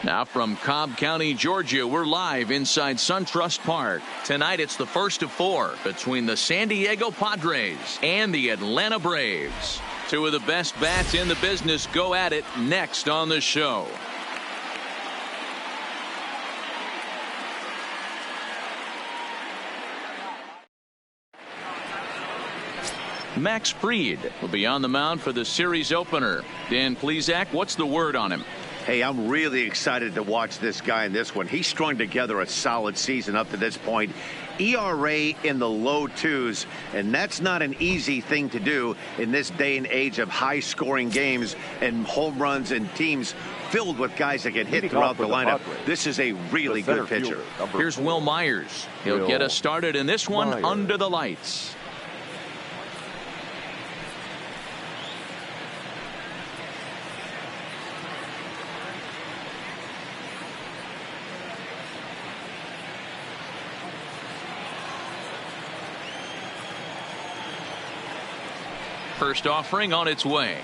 Now from Cobb County, Georgia, we're live inside SunTrust Park. Tonight it's the first of 4 between the San Diego Padres and the Atlanta Braves. Two of the best bats in the business go at it next on the show. Max Fried will be on the mound for the series opener. Dan Plesac, what's the word on him? Hey, I'm really excited to watch this guy in this one. He's strung together a solid season up to this point. ERA in the low 2s, and that's not an easy thing to do in this day and age of high-scoring games and home runs and teams filled with guys that get hit throughout the lineup. This is a really good pitcher. Here's Will Myers. He'll get us started in this one under the lights. First offering on its way.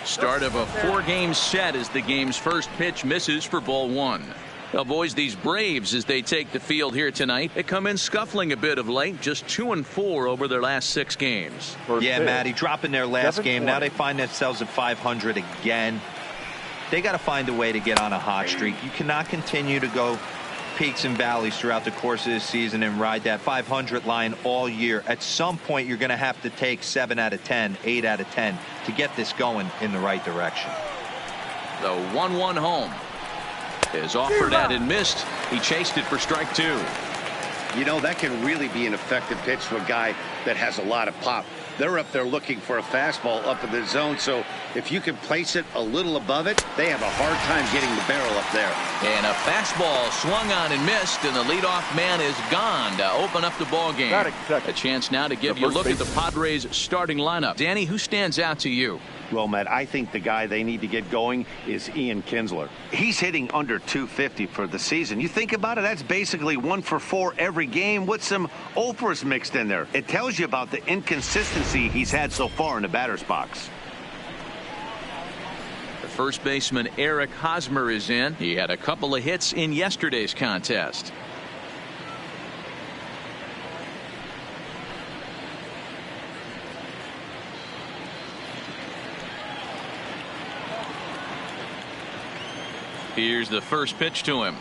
Start of a 4-game set as the game's first pitch misses for ball 1. Now, boys, these Braves, as they take the field here tonight, they come in scuffling a bit of late, just 2-4 over their last 6 games. Yeah, Matty, dropping their last game. Now they find themselves at 500 again. They got to find a way to get on a hot streak. You cannot continue to go peaks and valleys throughout the course of this season and ride that 500 line all year. At some point, you're going to have to take 7 out of 10, 8 out of 10 to get this going in the right direction. The 1-1 home is offered at and missed. He chased it for strike 2. You know, that can really be an effective pitch to a guy that has a lot of pop. They're up there looking for a fastball up in the zone, so if you can place it a little above it, they have a hard time getting the barrel up there. And a fastball swung on and missed, and the leadoff man is gone to open up the ball game. A chance now to give you a look at the Padres starting lineup. Danny, who stands out to you? Well, Matt, I think the guy they need to get going is Ian Kinsler. He's hitting under 250 for the season. You think about it, that's basically 1 for 4 every game with some Oprahs mixed in there. It tells you about the inconsistency he's had so far in the batter's box. The first baseman Eric Hosmer is in. He had a couple of hits in yesterday's contest. Here's the first pitch to him.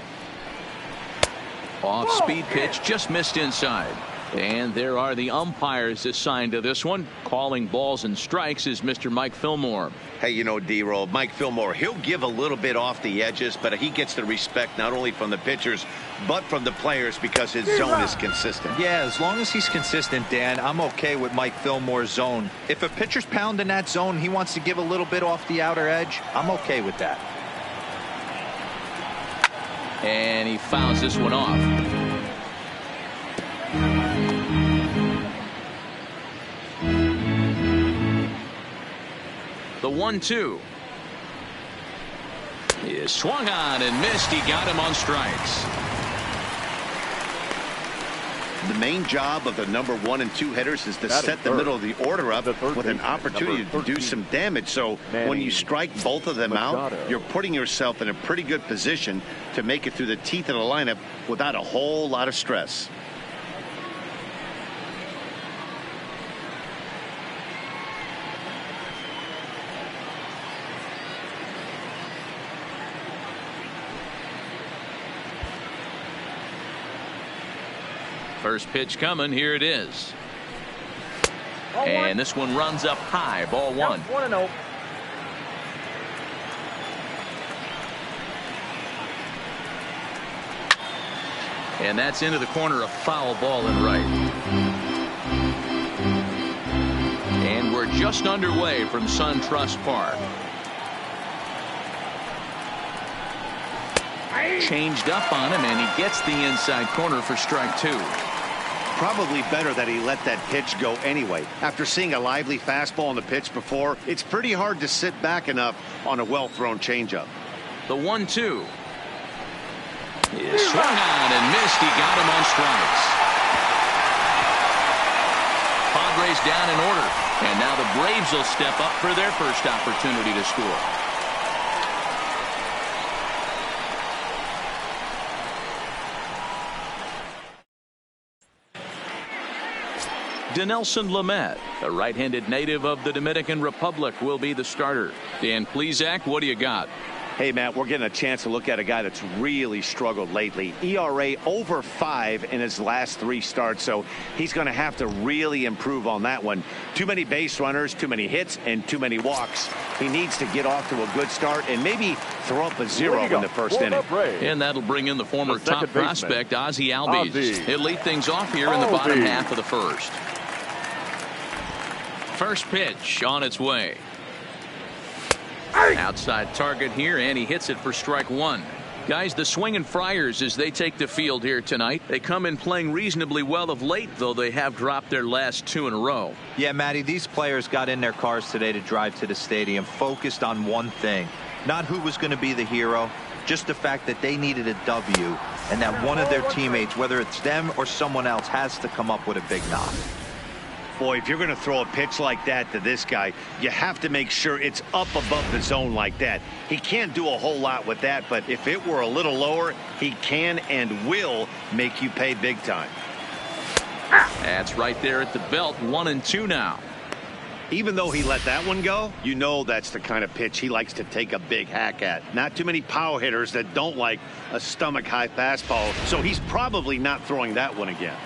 Off-speed pitch, just missed inside. And there are the umpires assigned to this one. Calling balls and strikes is Mr. Mike Fillmore. Hey, you know, D-Roll, Mike Fillmore, he'll give a little bit off the edges, but he gets the respect not only from the pitchers, but from the players because his zone is consistent. Yeah, as long as he's consistent, Dan, I'm okay with Mike Fillmore's zone. If a pitcher's pounding that zone, he wants to give a little bit off the outer edge, I'm okay with that. And he fouls this one off. The 1-2 is swung on and missed. He got him on strikes. The main job of the number 1 and 2 hitters is to set the middle of the order up with an opportunity to do some damage. So when you strike both of them out, you're putting yourself in a pretty good position to make it through the teeth of the lineup without a whole lot of stress. First pitch coming. Here it is. And this one runs up high. Ball 1. 1-0. And that's into the corner, a foul ball and right. And we're just underway from SunTrust Park. Changed up on him, and he gets the inside corner for strike 2. Probably better that he let that pitch go anyway. After seeing a lively fastball on the pitch before, it's pretty hard to sit back enough on a well-thrown changeup. The 1-2 is swung on and missed. He got him on strikes. Padres down in order, and now the Braves will step up for their first opportunity to score. Dinelson Lamet, a right-handed native of the Dominican Republic, will be the starter. Dan Plesac, what do you got? Hey, Matt, we're getting a chance to look at a guy that's really struggled lately. ERA over 5 in his last 3 starts, so he's going to have to really improve on that one. Too many base runners, too many hits, and too many walks. He needs to get off to a good start and maybe throw up a 0 in the first inning. And that'll bring in the former top prospect, Ozzie Albies. He'll lead things off here in the bottom half of the first. First pitch on its way. Outside target here, and he hits it for strike 1. Guys, the Swinging Friars, as they take the field here tonight, they come in playing reasonably well of late, though they have dropped their last 2 in a row. Yeah, Matty, these players got in their cars today to drive to the stadium, focused on one thing. Not who was going to be the hero, just the fact that they needed a W, and that one of their teammates, whether it's them or someone else, has to come up with a big knock. Boy, if you're going to throw a pitch like that to this guy, you have to make sure it's up above the zone like that. He can't do a whole lot with that, but if it were a little lower, he can and will make you pay big time. That's right there at the belt. 1-2 now. Even though he let that one go, you know that's the kind of pitch he likes to take a big hack at. Not too many power hitters that don't like a stomach-high fastball, so he's probably not throwing that one again.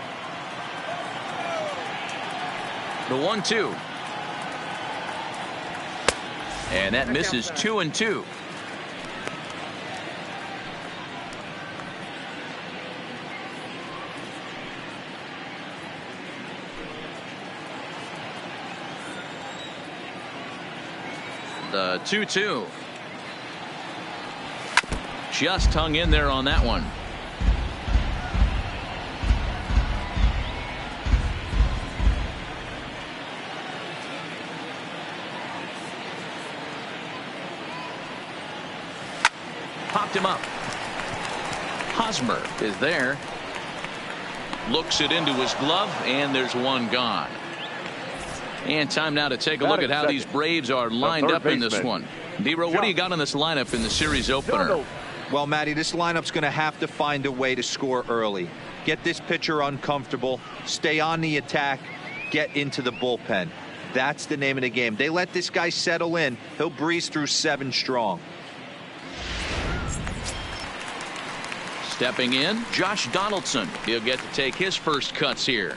The 1-2. And that misses 2-2. The 2-2. Just hung in there on that one. Popped him up. Hosmer is there. Looks it into his glove, and there's one gone. And time now to take a look at how these Braves are lined up in this one. D-Row, what do you got on this lineup in the series opener? Well, Matty, this lineup's going to have to find a way to score early. Get this pitcher uncomfortable, stay on the attack, get into the bullpen. That's the name of the game. They let this guy settle in, he'll breeze through 7 strong. Stepping in, Josh Donaldson. He'll get to take his first cuts here.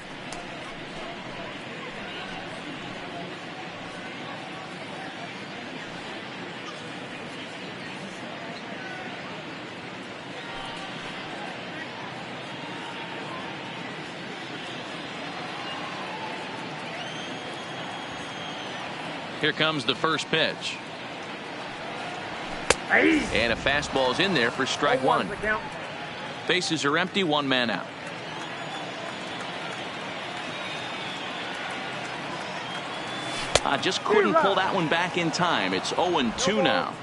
Here comes the first pitch. And a fastball's in there for strike 1. Bases are empty, 1 man out. Just couldn't pull that one back in time. It's 0-2 now.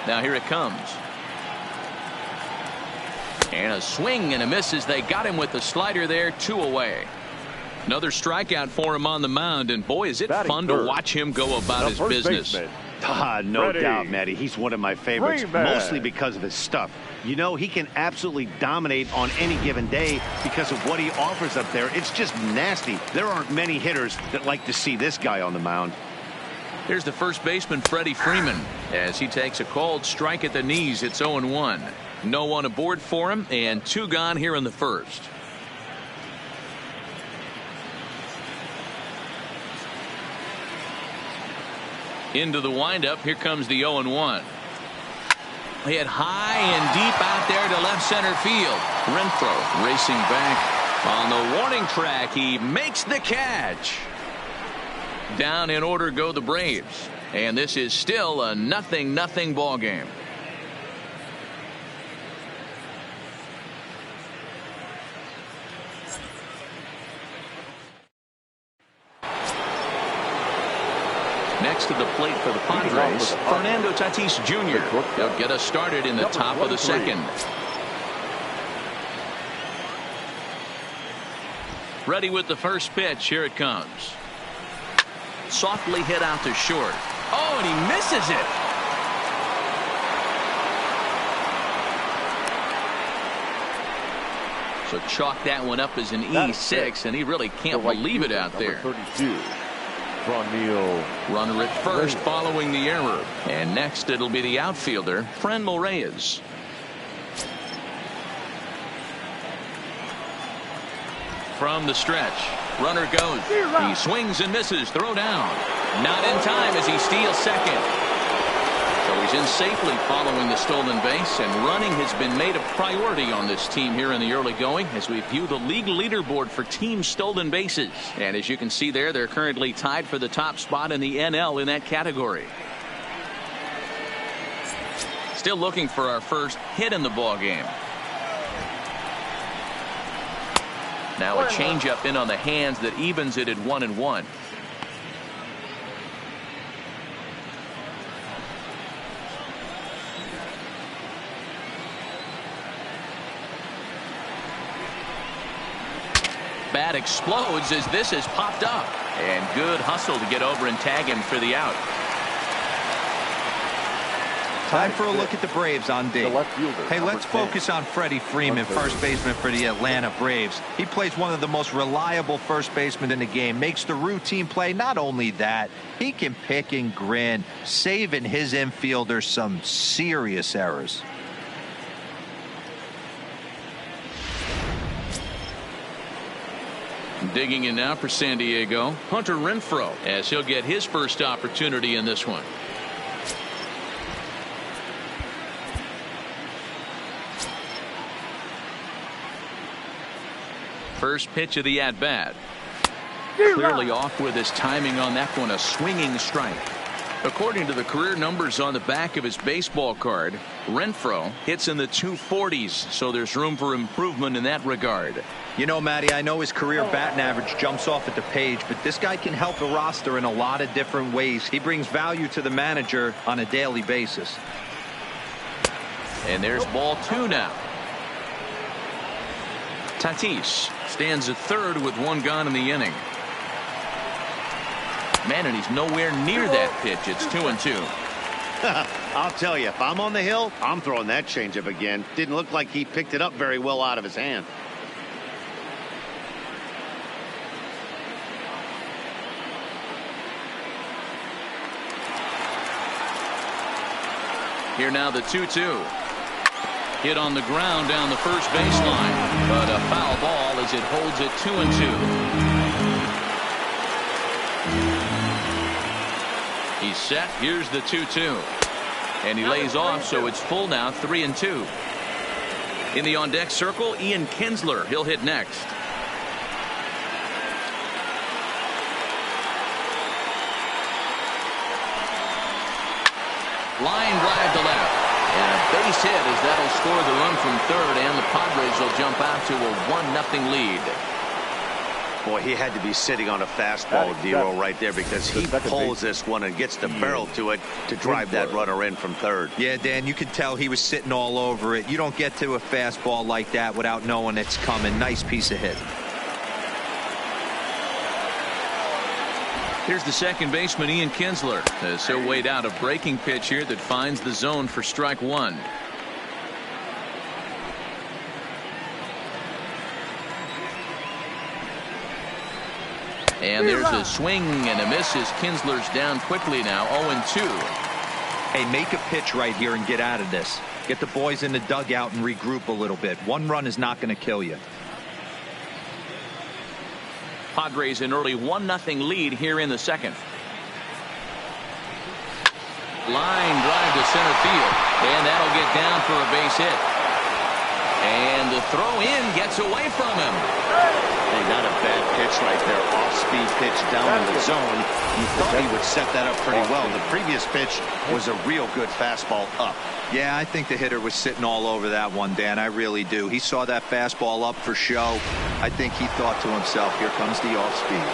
Now here it comes. And a swing and a miss as they got him with the slider there. 2 away. Another strikeout for him on the mound, and boy, is it fun to watch him go about his business. No doubt, Matty. He's one of my favorites, mostly because of his stuff. You know, he can absolutely dominate on any given day because of what he offers up there. It's just nasty. There aren't many hitters that like to see this guy on the mound. Here's the first baseman, Freddie Freeman, as he takes a cold strike at the knees. It's 0-1. No one aboard for him, and 2 gone here in the first. Into the windup. Here comes the 0-1. Hit high and deep out there to left center field. Renfroe racing back on the warning track. He makes the catch. Down in order go the Braves. And this is still a 0-0 ball game. Next to the plate for the Padres, Fernando Tatis Jr. He'll get us started in the top of the second. Ready with the first pitch. Here it comes. Softly hit out to short. Oh, and he misses it. So chalk that one up as an E6, and he really can't believe it out there. 32. Runner at first following the error. And next it'll be the outfielder, Franmil Reyes. From the stretch, runner goes. He swings and misses. Throw down. Not in time as he steals second. So he's in safely following the stolen base, and running has been made a priority on this team here in the early going as we view the league leaderboard for team stolen bases. And as you can see there, they're currently tied for the top spot in the NL in that category. Still looking for our first hit in the ball game. Now a changeup in on the hands that evens it at 1-1. Bat explodes as this has popped up. And good hustle to get over and tag him for the out. Time for a look at the Braves on D. Hey, let's focus on Freddie Freeman, first baseman for the Atlanta Braves. He plays one of the most reliable first basemen in the game, makes the routine play. Not only that, he can pick and grin, saving his infielders some serious errors. Digging in now for San Diego, Hunter Renfroe, as he'll get his first opportunity in this one. First pitch of the at-bat. Clearly off with his timing on that one, a swinging strike. According to the career numbers on the back of his baseball card, Renfroe hits in the 240s, so there's room for improvement in that regard. You know, Matty, I know his career batting average jumps off at the page, but this guy can help the roster in a lot of different ways. He brings value to the manager on a daily basis. And there's ball 2 now. Tatis stands at third with 1 gone in the inning. Man, and he's nowhere near that pitch. It's 2-2. I'll tell you, if I'm on the hill, I'm throwing that changeup again. Didn't look like he picked it up very well out of his hand. Here now the 2-2. Hit on the ground down the first baseline, but a foul ball as it holds it 2-2. He's set. Here's the 2-2. And he lays off, so it's full now, 3-2. In the on-deck circle, Ian Kinsler. He'll hit next. Line drive to left. And a base hit as that'll score the run from third, and the Padres will jump out to a 1-0 lead. Boy, he had to be sitting on a fastball, D-Roll, right there, because he pulls this one and gets the barrel to it to drive that runner in from third. Yeah, Dan, you can tell he was sitting all over it. You don't get to a fastball like that without knowing it's coming. Nice piece of hit. Here's the second baseman, Ian Kinsler, as he'll wait out a breaking pitch here that finds the zone for strike 1. And there's a swing and a miss as Kinsler's down quickly now, 0-2. Hey, make a pitch right here and get out of this. Get the boys in the dugout and regroup a little bit. One run is not going to kill you. Padres an early 1-0 lead here in the second. Line drive to center field, and that'll get down for a base hit. And the throw in gets away from him. Hey, not a bad pitch right there. Off-speed pitch down in the zone. You thought he would set that up pretty well. The previous pitch was a real good fastball up. Yeah, I think the hitter was sitting all over that one, Dan. I really do. He saw that fastball up for show. I think he thought to himself, here comes the off-speed.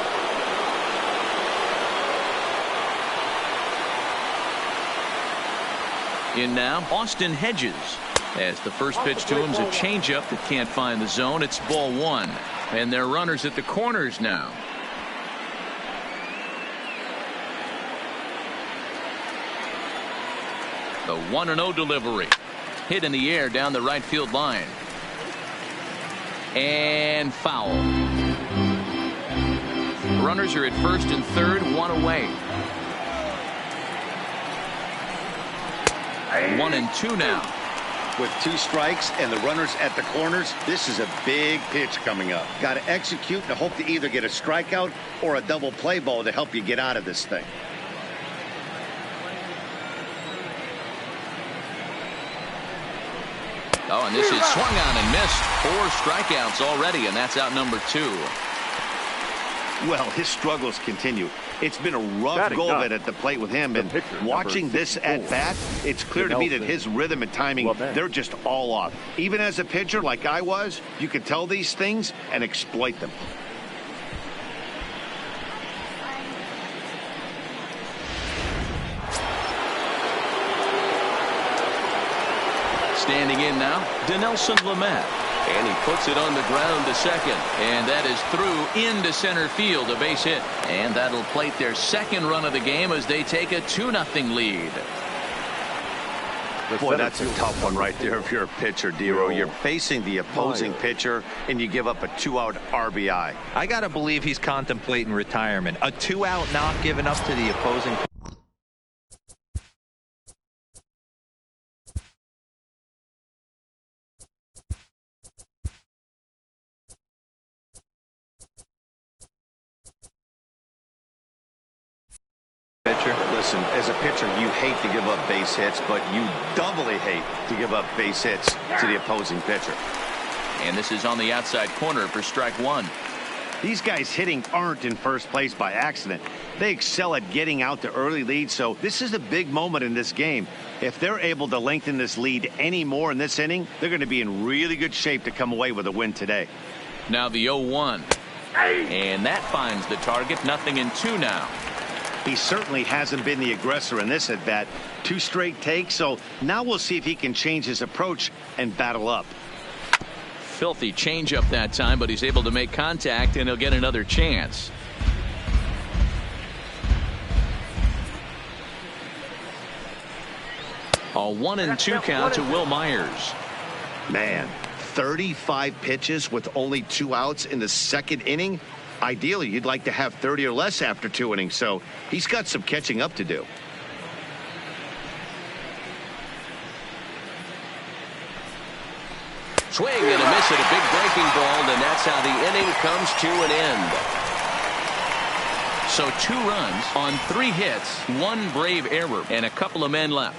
In now, Austin Hedges. As the first pitch to him's a changeup that can't find the zone. It's ball 1. And they're runners at the corners now. The 1-0 delivery. Hit in the air down the right field line. And foul. Runners are at first and third, one away. 1-2 now. With 2 strikes and the runners at the corners, this is a big pitch coming up. Got to execute and hope to either get a strikeout or a double play ball to help you get out of this thing. Oh, and this is swung on and missed. 4 strikeouts already, and that's out number 2. Well, his struggles continue. It's been a rough go of it at the plate with him, and watching this at bat, it's clear to me that his rhythm and timing, they're just all off. Even as a pitcher like I was, you could tell these things and exploit them. Standing in now, Dinelson Lamet. And he puts it on the ground to second. And that is through into center field, a base hit. And that'll plate their second run of the game as they take a 2-0 lead. Boy, that's a tough one right there if you're a pitcher, Dero. You're facing the opposing pitcher, and you give up a 2-out RBI. I got to believe he's contemplating retirement. A 2-out knock given up to the opposing pitcher. Listen, as a pitcher, you hate to give up base hits, but you doubly hate to give up base hits to the opposing pitcher. And this is on the outside corner for strike 1. These guys hitting aren't in first place by accident. They excel at getting out to early leads, so this is a big moment in this game. If they're able to lengthen this lead any more in this inning, they're going to be in really good shape to come away with a win today. Now the 0-1. And that finds the target. 0-2 now. He certainly hasn't been the aggressor in this at bat. 2 straight takes, so now we'll see if he can change his approach and battle up. Filthy changeup that time, but he's able to make contact, and he'll get another chance. A 1-2 count to Will Myers. Man, 35 pitches with only 2 outs in the second inning. Ideally, you'd like to have 30 or less after 2 innings, so he's got some catching up to do. Swing and a miss at a big breaking ball, and that's how the inning comes to an end. So 2 runs on 3 hits, 1 brave error, and a couple of men left.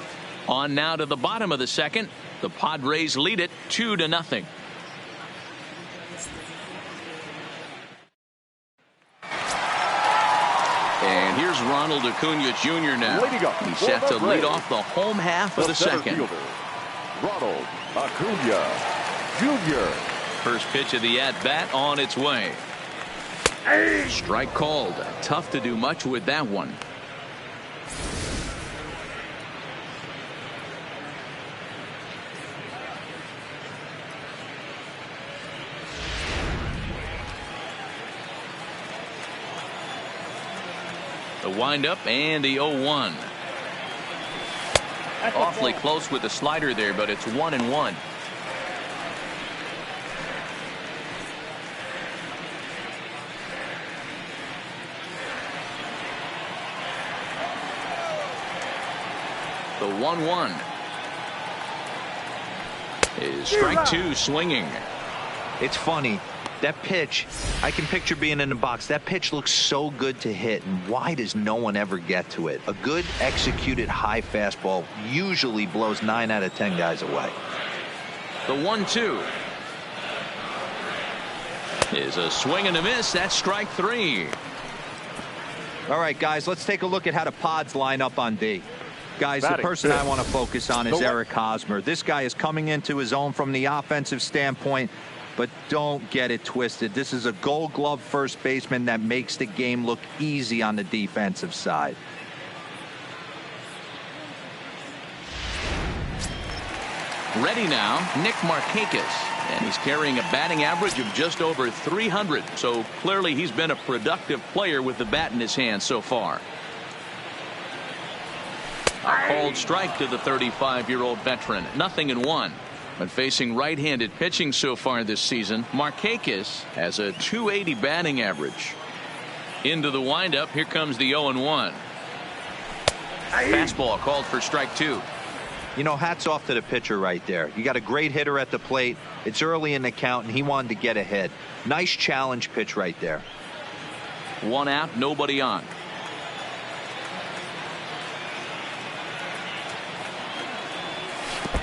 On now to the bottom of the second. The Padres lead it 2-0. And here's Ronald Acuna Jr. now. He's set to lead off the home half of the second. Ronald Acuna Jr. First pitch of the at-bat on its way. Strike called. Tough to do much with that one. The windup and the 0-1. Awfully close with the slider there, but it's 1-1. The 1-1 is strike 2 swinging. It's funny. That pitch, I can picture being in the box. That pitch looks so good to hit, and why does no one ever get to it? A good executed high fastball usually blows 9 out of 10 guys away. The 1-2 is a swing and a miss. That's strike 3. All right, guys, let's take a look at how the Pods line up on D. Guys, the person I want to focus on is Eric Hosmer. This guy is coming into his own from the offensive standpoint. But don't get it twisted. This is a Gold Glove first baseman that makes the game look easy on the defensive side. Ready now, Nick Markakis. And he's carrying a batting average of just over 300. So clearly he's been a productive player with the bat in his hand so far. A called strike to the 35-year-old veteran. 0-1. But facing right-handed pitching so far this season, Markakis has a .280 batting average. Into the windup, here comes the 0-1. Fastball called for strike 2. You know, hats off to the pitcher right there. You got a great hitter at the plate. It's early in the count, and he wanted to get ahead. Nice challenge pitch right there. 1 out, nobody on.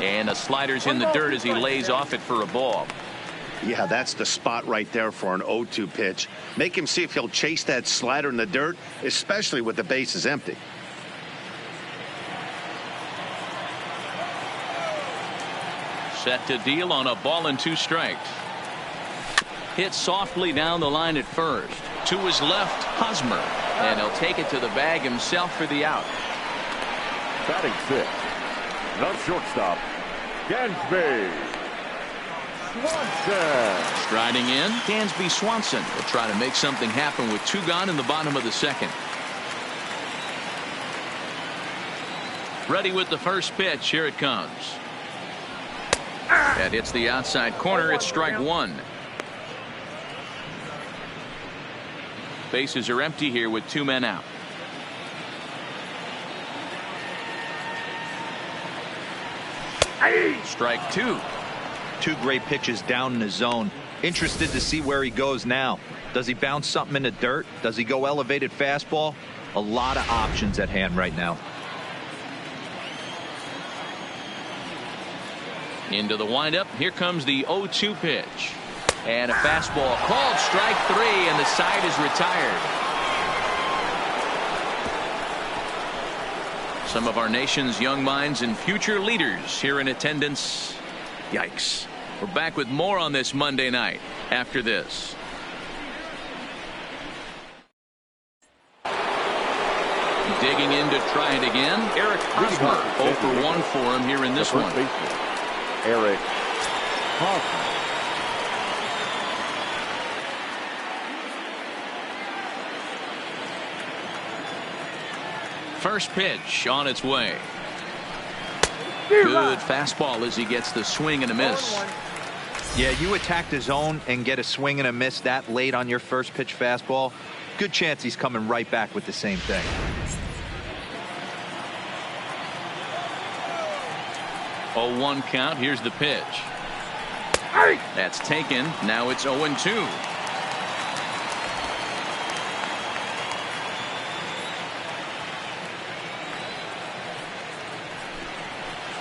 And the slider's in the dirt as he lays off it for a ball. Yeah, that's the spot right there for an 0-2 pitch. Make him see if he'll chase that slider in the dirt, especially with the bases empty. Set to deal on a ball and 2 strikes. Hit softly down the line at first. To his left, Hosmer. And he'll take it to the bag himself for the out. Batting 6. The shortstop, Dansby Swanson. Striding in, Dansby Swanson will try to make something happen with 2 gone in the bottom of the 2nd. Ready with the first pitch. Here it comes. That hits the outside corner. It's strike 1. Bases are empty here with 2 men out. Strike 2. 2 great pitches down in the zone. Interested to see where he goes now. Does he bounce something in the dirt? Does he go elevated fastball? A lot of options at hand right now. Into the windup. Here comes the 0-2 pitch. And a fastball called strike 3, and the side is retired. Some of our nation's young minds and future leaders here in attendance. Yikes. We're back with more on this Monday night after this. Digging in to try it again. Eric Hosmer. 0 for 1 for him here in this one. Eric Hosmer. First pitch on its way. Good fastball as he gets the swing and a miss. Yeah, you attack the zone and get a swing and a miss that late on your first pitch fastball. Good chance he's coming right back with the same thing. Oh, 1 count. Here's the pitch. That's taken. Now it's 0-2.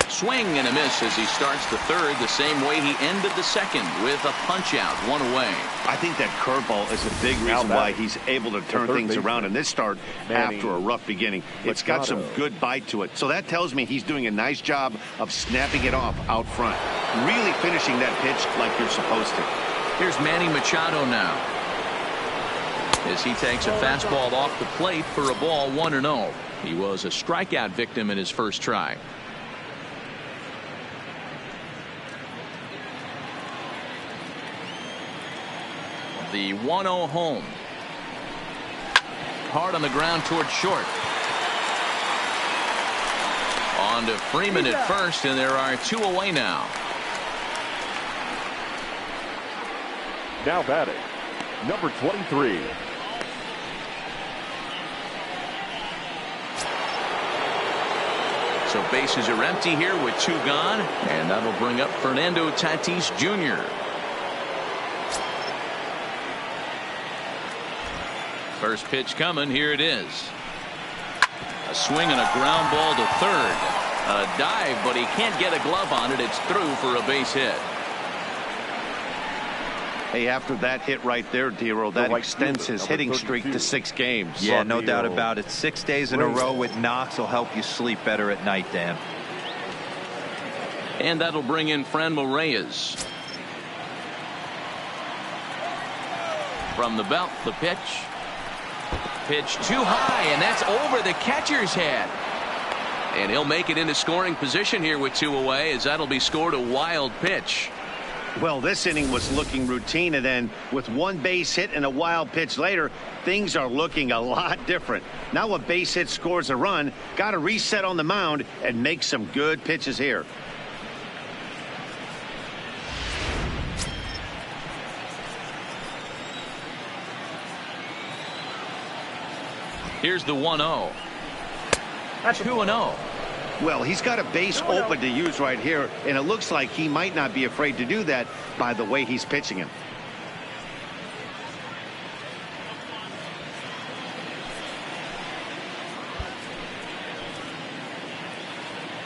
Swing and a miss as he starts the 3rd the same way he ended the 2nd with a punch out, 1 away. I think that curveball is a big reason why he's able to turn things around in this start after a rough beginning. It's got some good bite to it. So that tells me he's doing a nice job of snapping it off out front. Really finishing that pitch like you're supposed to. Here's Manny Machado now. As he takes a fastball off the plate for a ball, 1-0. He was a strikeout victim in his first try. The 1-0 home. Hard on the ground towards short. On to Freeman at first, and there are 2 away now. Now batting, number 23. So bases are empty here with 2 gone, and that'll bring up Fernando Tatis Jr. First pitch coming. Here it is. A swing and a ground ball to 3rd. A dive, but he can't get a glove on it. It's through for a base hit. Hey, after that hit right there, Dero, that extends his hitting streak to 6 games. Yeah, no doubt about it. 6 days in a row with knocks will help you sleep better at night, Dan. And that'll bring in Franmil Reyes. From the belt, the pitch. Pitch too high, and that's over the catcher's head. And he'll make it into scoring position here with 2 away, as that'll be scored a wild pitch. Well, this inning was looking routine, and then with 1 base hit and a wild pitch later, things are looking a lot different. Now a base hit scores a run, got to reset on the mound and make some good pitches here. Here's the 1-0. 2-0. Well, he's got a base open to use right here, and it looks like he might not be afraid to do that by the way he's pitching him.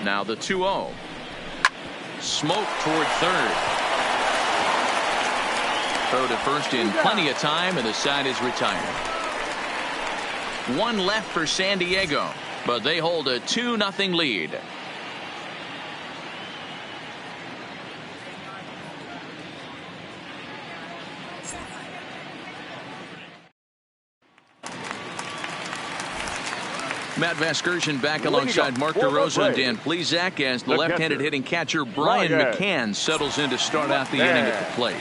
Now the 2-0. Smoke toward third. Throw to first in plenty of time, and the side is retired. One left for San Diego, but they hold a 2-0 lead. Matt Vasgersian back alongside Mark DeRosa and Dan Plesac as the left-handed hitting catcher Brian McCann settles in to start out the inning at the plate.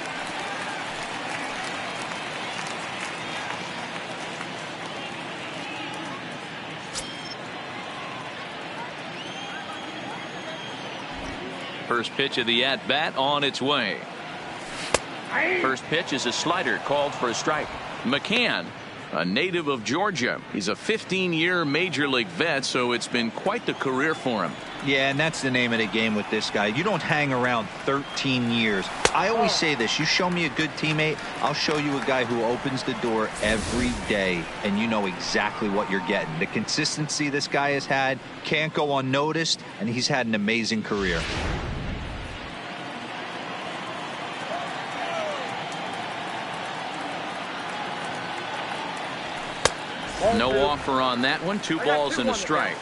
First pitch of the at-bat on its way. First pitch is a slider called for a strike. McCann, a native of Georgia. He's a 15-year major league vet, so it's been quite the career for him. Yeah, and that's the name of the game with this guy. You don't hang around 13 years. I always say this: you show me a good teammate, I'll show you a guy who opens the door every day, and you know exactly what you're getting. The consistency this guy has had can't go unnoticed, and he's had an amazing career. No offer on that one. 2 balls and a strike.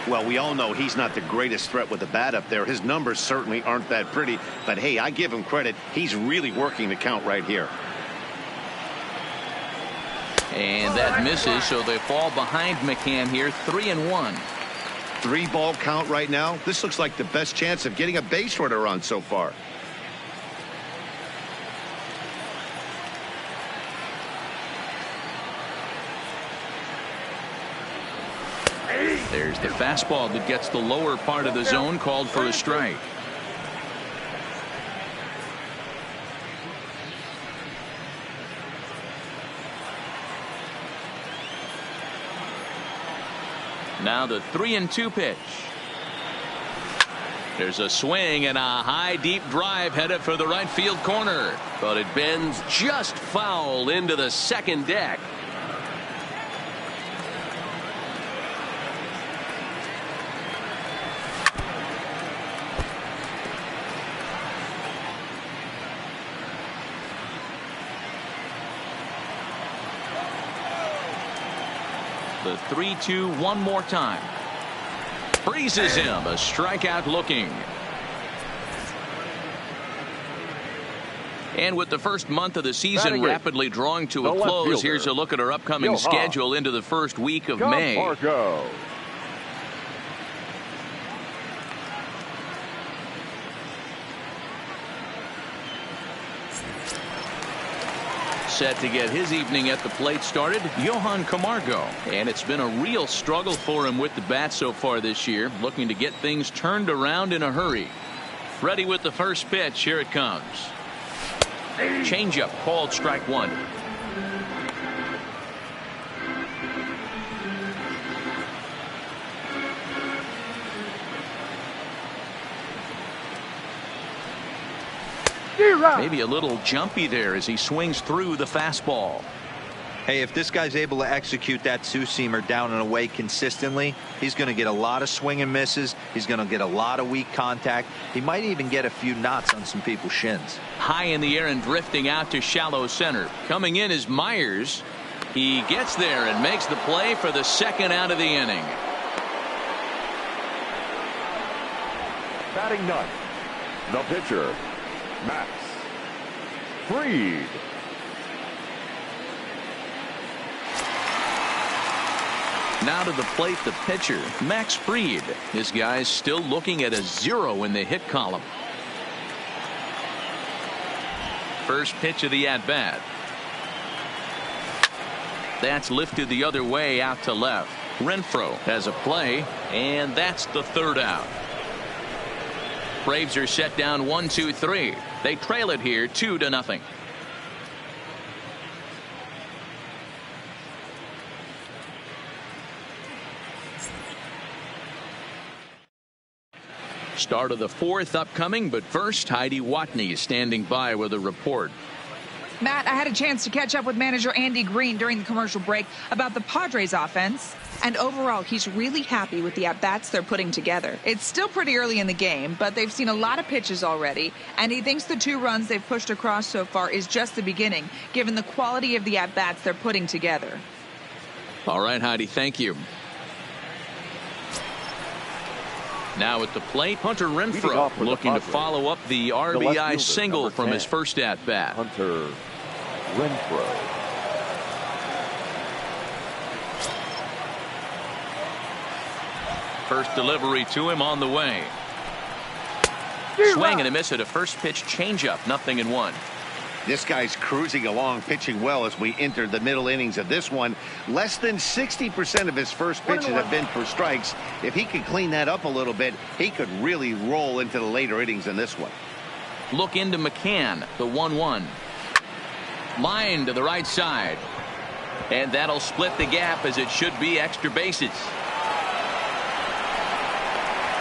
Well, we all know he's not the greatest threat with the bat up there. His numbers certainly aren't that pretty. But, hey, I give him credit. He's really working the count right here. And that misses, so they fall behind McCann here, 3-1. 3-ball count right now. This looks like the best chance of getting a base runner on so far. There's the fastball that gets the lower part of the zone, called for a strike. Now the 3-2 pitch. There's a swing and a high deep drive headed for the right field corner, but it bends just foul into the second deck. The 3-2 one more time. Freezes him. A strikeout looking. And with the first month of the season rapidly drawing to a close, here's a look at our upcoming schedule into the first week of May. Set to get his evening at the plate started, Johan Camargo. And it's been a real struggle for him with the bat so far this year, looking to get things turned around in a hurry. Ready with the first pitch. Here it comes. Changeup called strike one. Maybe a little jumpy there as he swings through the fastball. Hey, if this guy's able to execute that two-seamer down and away consistently, he's going to get a lot of swing and misses. He's going to get a lot of weak contact. He might even get a few knots on some people's shins. High in the air and drifting out to shallow center. Coming in is Myers. He gets there and makes the play for the second out of the inning. Batting ninth, the pitcher, Max Fried. Now to the plate, the pitcher, Max Fried. This guy's still looking at a 0 in the hit column. First pitch of the at-bat. That's lifted the other way out to left. Renfroe has a play, and that's the third out. Braves are set down 1-2-3. They trail it here 2-0. Start of the fourth upcoming, but first, Heidi Watney is standing by with a report. Matt, I had a chance to catch up with manager Andy Green during the commercial break about the Padres offense. And overall, he's really happy with the at-bats they're putting together. It's still pretty early in the game, but they've seen a lot of pitches already. And he thinks the 2 runs they've pushed across so far is just the beginning, given the quality of the at-bats they're putting together. All right, Heidi, thank you. Now at the plate, Hunter Renfroe looking to follow up the RBI single from his first at-bat. Hunter Renfroe. First delivery to him on the way. Swing and a miss at a first pitch changeup, 0-1. This guy's cruising along, pitching well as we enter the middle innings of this one. Less than 60% of his first pitches have been for strikes. If he could clean that up a little bit, he could really roll into the later innings in this one. Look into McCann, the 1-1. Line to the right side. And that'll split the gap as it should be extra bases.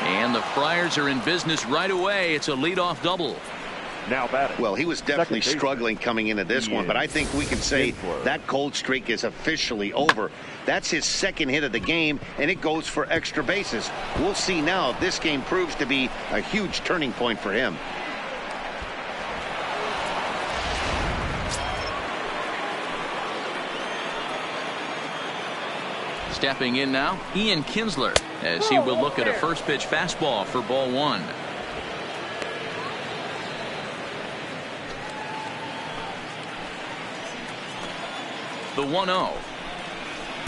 And the Friars are in business right away. It's a leadoff double. Now batting. Well, he was definitely struggling coming into this one, but I think we can say that cold streak is officially over. That's his second hit of the game, and it goes for extra bases. We'll see now if this game proves to be a huge turning point for him. Stepping in now, Ian Kinsler, as he will look at a first pitch fastball for ball 1. The 1-0.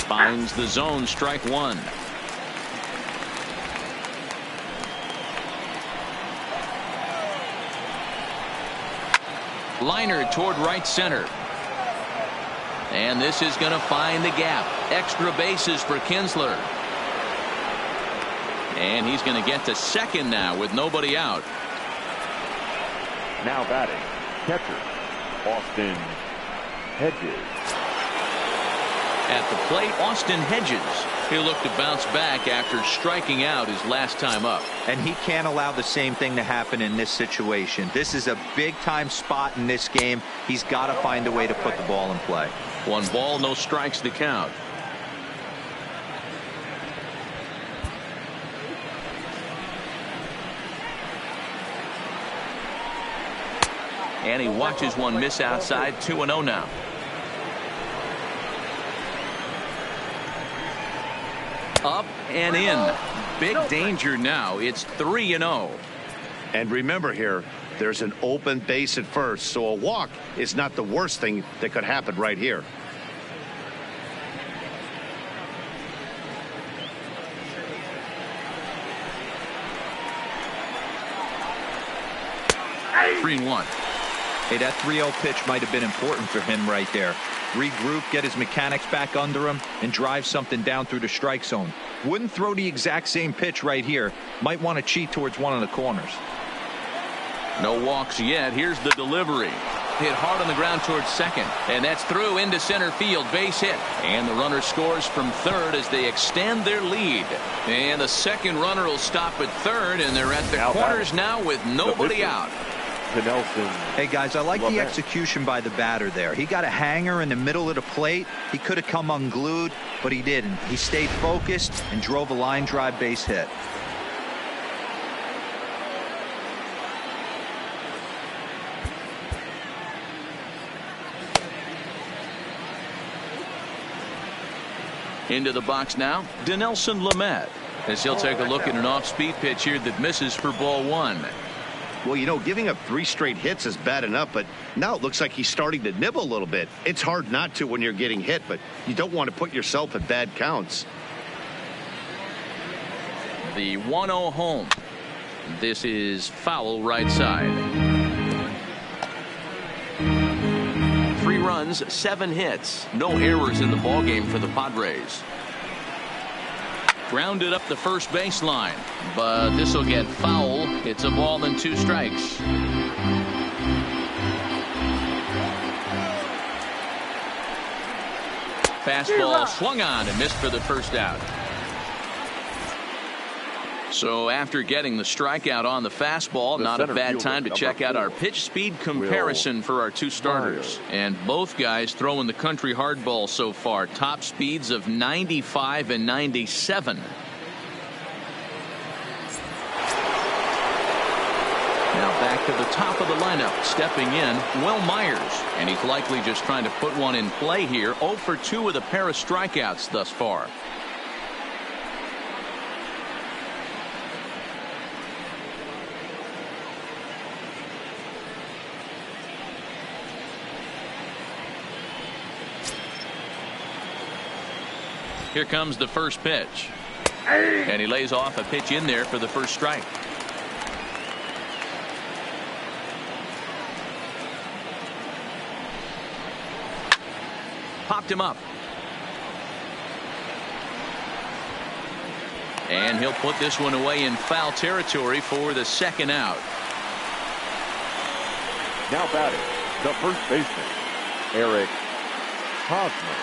Finds the zone, strike 1. Liner toward right center. And this is going to find the gap. Extra bases for Kinsler. And he's going to get to second now with nobody out. Now batting, catcher, Austin Hedges. At the plate, Austin Hedges. He'll look to bounce back after striking out his last time up. And he can't allow the same thing to happen in this situation. This is a big-time spot in this game. He's got to find a way to put the ball in play. 1 ball, no strikes to count. And he watches one miss outside. 2-0 now. Up and in. Big danger now. It's 3-0. And remember here, there's an open base at first, so a walk is not the worst thing that could happen right here. Three and 1. Hey, that 3-0 pitch might have been important for him right there. Regroup, get his mechanics back under him, and drive something down through the strike zone. Wouldn't throw the exact same pitch right here. Might want to cheat towards one of the corners. No walks yet. Here's the delivery. Hit hard on the ground towards second. And that's through into center field. Base hit. And the runner scores from third as they extend their lead. And the second runner will stop at third. And they're at the corners now with nobody out. Hey guys, I like the execution by the batter there. He got a hanger in the middle of the plate. He could have come unglued, but he didn't. He stayed focused and drove a line drive base hit. Into the box now, Dinelson Lamet, as he'll take a look at an off-speed pitch here that misses for ball 1. Well, you know, giving up 3 straight hits is bad enough, but now it looks like he's starting to nibble a little bit. It's hard not to when you're getting hit, but you don't want to put yourself at bad counts. The 1-0 home. This is foul right side. 3 runs, 7 hits. No errors in the ballgame for the Padres. Grounded up the first baseline, but this will get foul. It's a ball and 2 strikes. Fastball swung on and missed for the first out. So after getting the strikeout on the fastball, not a bad time to check out our pitch speed comparison for our two starters. And both guys throwing the country hardball so far. Top speeds of 95 and 97. Now back to the top of the lineup. Stepping in, Will Myers. And he's likely just trying to put one in play here. 0 for 2 with a pair of strikeouts thus far. Here comes the first pitch. And he lays off a pitch in there for the first strike. Popped him up. And he'll put this one away in foul territory for the second out. Now batting, the first baseman, Eric Hosmer.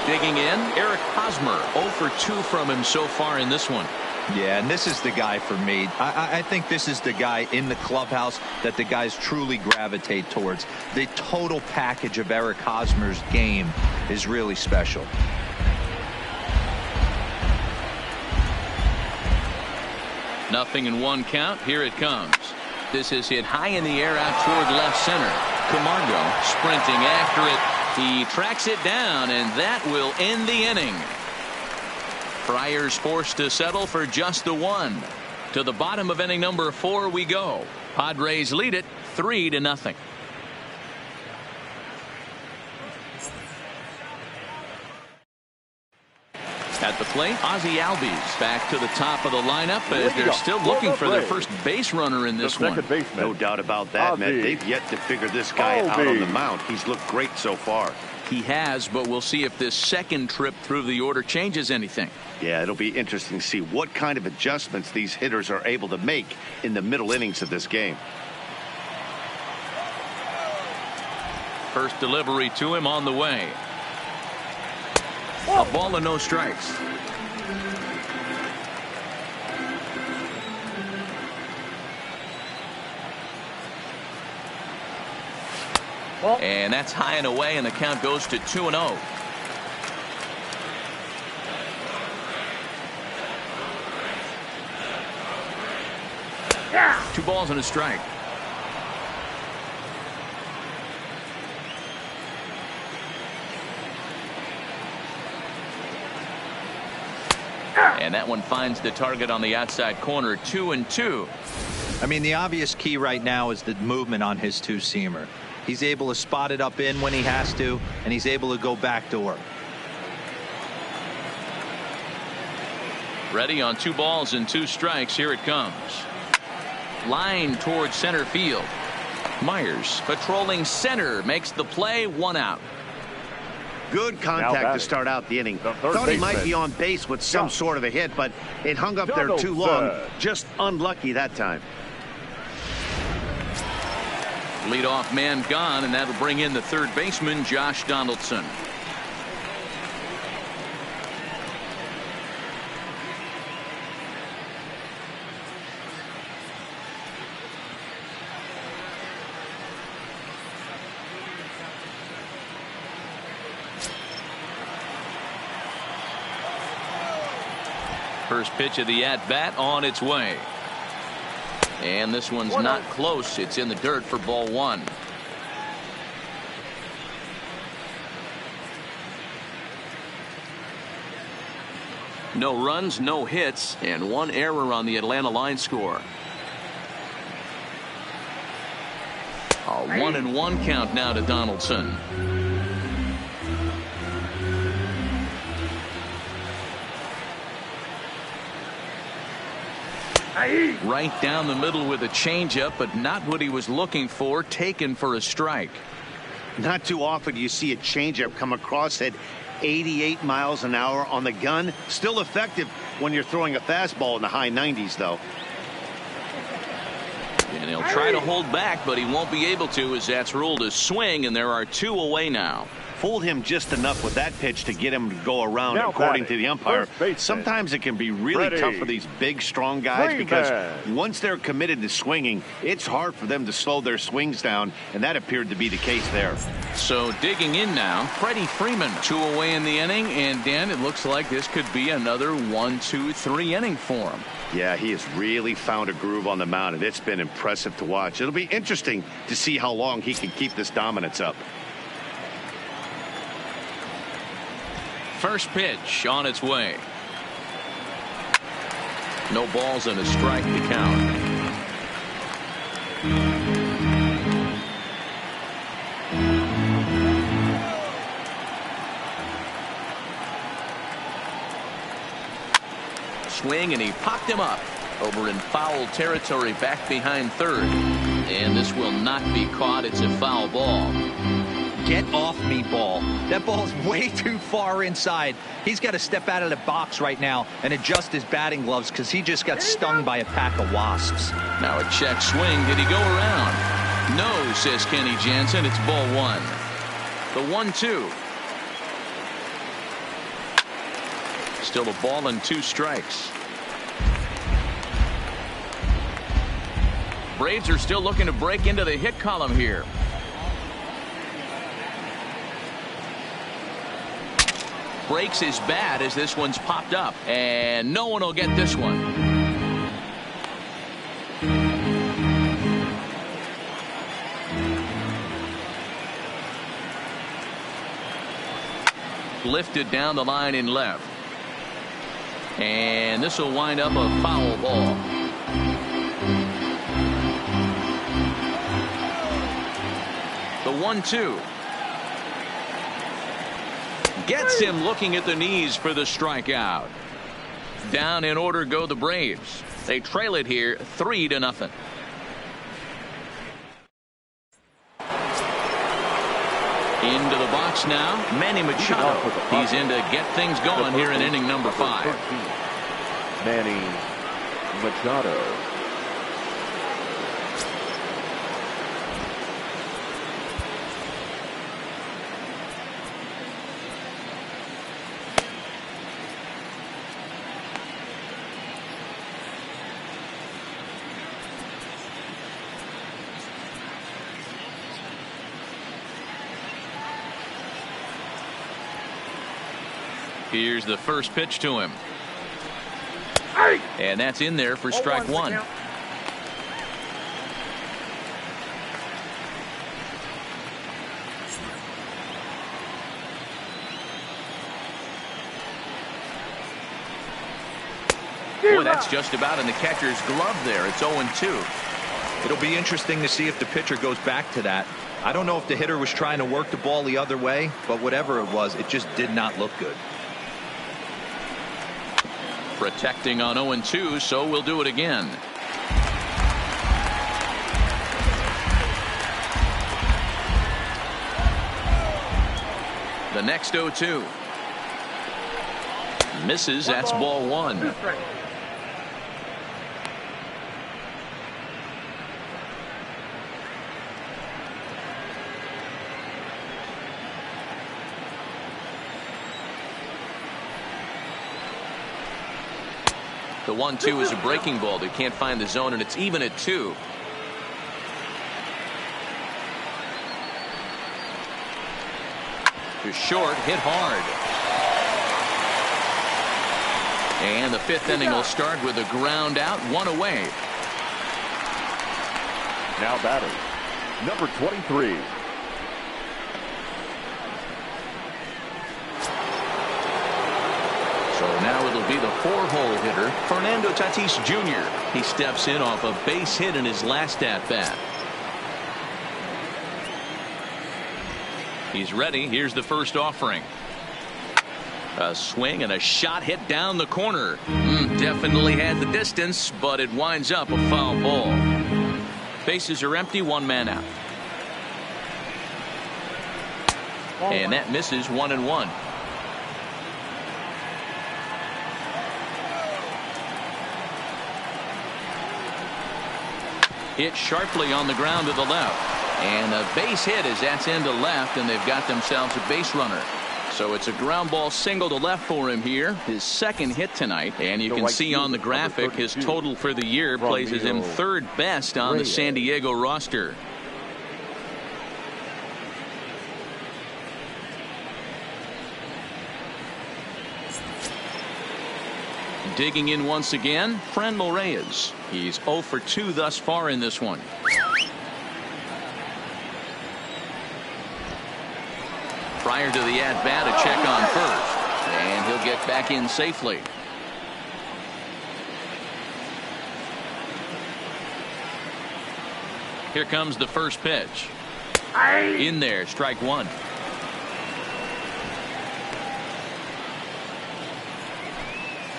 Digging in, Eric Hosmer. 0 for 2 from him so far in this one. Yeah, and this is the guy for me. I think this is the guy in the clubhouse that the guys truly gravitate towards. The total package of Eric Hosmer's game is really special. Nothing in one count. Here it comes. This is hit high in the air out toward left center. Camargo sprinting after it. He tracks it down, and that will end the inning. Friars forced to settle for just the one. To the bottom of inning number 4 we go. Padres lead it 3-0. At the plate, Ozzie Albies back to the top of the lineup as they're still looking for their first base runner in this one. No doubt about that, Matt. They've yet to figure this guy out on the mound. He's looked great so far. He has, but we'll see if this second trip through the order changes anything. Yeah, it'll be interesting to see what kind of adjustments these hitters are able to make in the middle innings of this game. First delivery to him on the way. A ball and no strikes. And that's high and away, and the count goes to 2-0. Yeah. 2 balls and a strike. And that one finds the target on the outside corner. 2-2. I mean, the obvious key right now is the movement on his two-seamer. He's able to spot it up in when he has to, and he's able to go backdoor. Ready on 2 balls and 2 strikes. Here it comes. Line towards center field. Myers patrolling center makes the play. 1 out. Good contact to start out the inning. Thought he might be on base with some sort of a hit, but it hung up there too long. Just unlucky that time. Leadoff man gone, and that'll bring in the third baseman, Josh Donaldson. First pitch of the at-bat on its way. And this one's not close. It's in the dirt for ball 1. No runs, no hits, and 1 error on the Atlanta line score. A 1-1 count now to Donaldson. Right down the middle with a changeup, but not what he was looking for. Taken for a strike. Not too often you see a changeup come across at 88 miles an hour on the gun. Still effective when you're throwing a fastball in the high 90s, though. And he'll try to hold back, but he won't be able to, as that's ruled a swing, and there are 2 away now. fooled him just enough with that pitch to get him to go around, Now according batting, to the umpire. first baseman. Sometimes it can be really Ready. tough for these big, strong guys because Freeman. once they're committed to swinging, it's hard for them to slow their swings down, and that appeared to be the case there. So digging in now, Freddie Freeman. 2 away in the inning, and Dan, it looks like this could be another 1, 2, 3 inning for him. Yeah, he has really found a groove on the mound, and it's been impressive to watch. It'll be interesting to see how long he can keep this dominance up. First pitch on its way. No balls and a strike to count. Swing, and he popped him up over in foul territory back behind third. And this will not be caught. It's a foul ball. Get off me, ball. That ball's way too far inside. He's got to step out of the box right now and adjust his batting gloves because he just got stung by a pack of wasps. Now a check swing. Did he go around? No, says Kenny Jansen. It's ball 1. The 1-2. Still a ball and 2 strikes. Braves are still looking to break into the hit column here. Breaks his bat as this one's popped up, and no one will get this one. Lifted down the line in left, and this will wind up a foul ball. The 1-2. Gets him looking at the knees for the strikeout. Down in order go the Braves. They trail it here 3-0. Into the box now, Manny Machado. He's in to get things going here in inning number 5. Manny Machado. Here's the first pitch to him. And that's in there for strike 1. Boy, that's just about in the catcher's glove there. It's 0-2. It'll be interesting to see if the pitcher goes back to that. I don't know if the hitter was trying to work the ball the other way, but whatever it was, it just did not look good. Protecting on 0-2, so we'll do it again. The next 0-2. Misses. That's ball 1. The 1-2 is a breaking ball. They can't find the zone, and it's even at 2. To short, hit hard. And the 5th inning will start with a ground out, 1 away. Now batting, number 23. So now it'll be the 4-hole hitter, Fernando Tatis Jr. He steps in off a base hit in his last at-bat. He's ready. Here's the first offering. A swing and a shot hit down the corner. Definitely had the distance, but it winds up a foul ball. Bases are empty, 1 man out. And that misses 1-1. Hit sharply on the ground to the left. And a base hit as that's into left, and they've got themselves a base runner. So it's a ground ball single to left for him here, his second hit tonight. And you can see on the graphic his total for the year places him third best on the San Diego roster. Digging in once again, Franmil Reyes. He's 0 for 2 thus far in this one. Prior to the at-bat, a check on first. And he'll get back in safely. Here comes the first pitch. In there, strike one.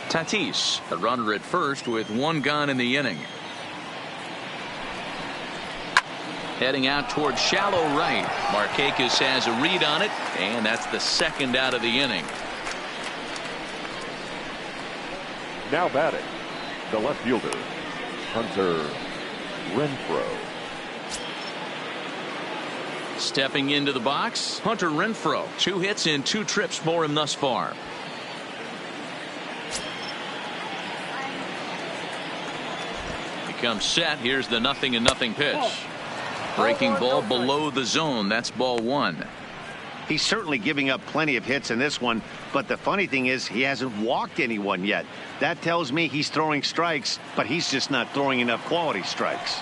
Tatis, a runner at first with one gone in the inning. Heading out towards shallow right. Markakis has a read on it, and that's the second out of the inning. Now batting, the left fielder, Hunter Renfroe. Stepping into the box, Hunter Renfroe. 2 hits in 2 trips for him thus far. Becomes set. Here's the 0-0 pitch. Breaking ball below the zone. That's ball 1. He's certainly giving up plenty of hits in this one, but the funny thing is he hasn't walked anyone yet. That tells me he's throwing strikes, but he's just not throwing enough quality strikes.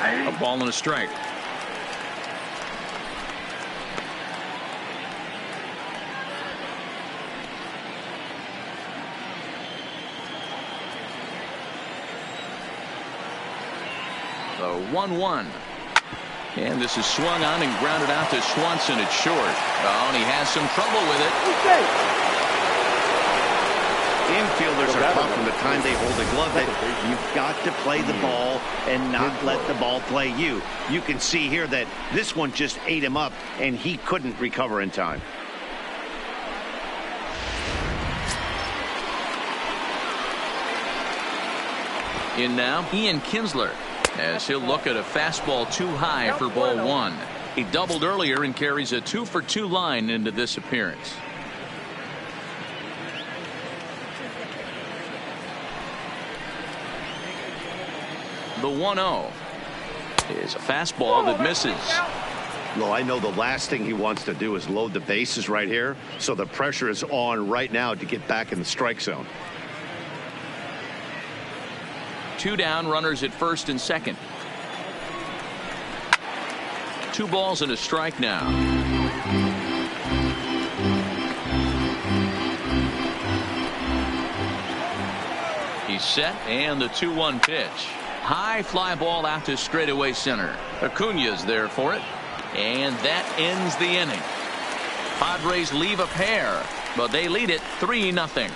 A ball and a strike. The 1-1. And this is swung on and grounded out to Swanson at short. Oh, and he has some trouble with it. Infielders are taught from the time they hold a glove that you've got to play the ball and not let the ball play you. You can see here that this one just ate him up, and he couldn't recover in time. In now, Ian Kinsler, as he'll look at a fastball too high for ball 1. He doubled earlier and carries a 2 for 2 line into this appearance. The 1-0 is a fastball that misses. Well, I know the last thing he wants to do is load the bases right here, so the pressure is on right now to get back in the strike zone. 2 down, runners at first and second. 2 balls and a strike now. He's set, and the 2-1 pitch. High fly ball out to straightaway center. Acuna's there for it, and that ends the inning. Padres leave a pair, but they lead it 3-0.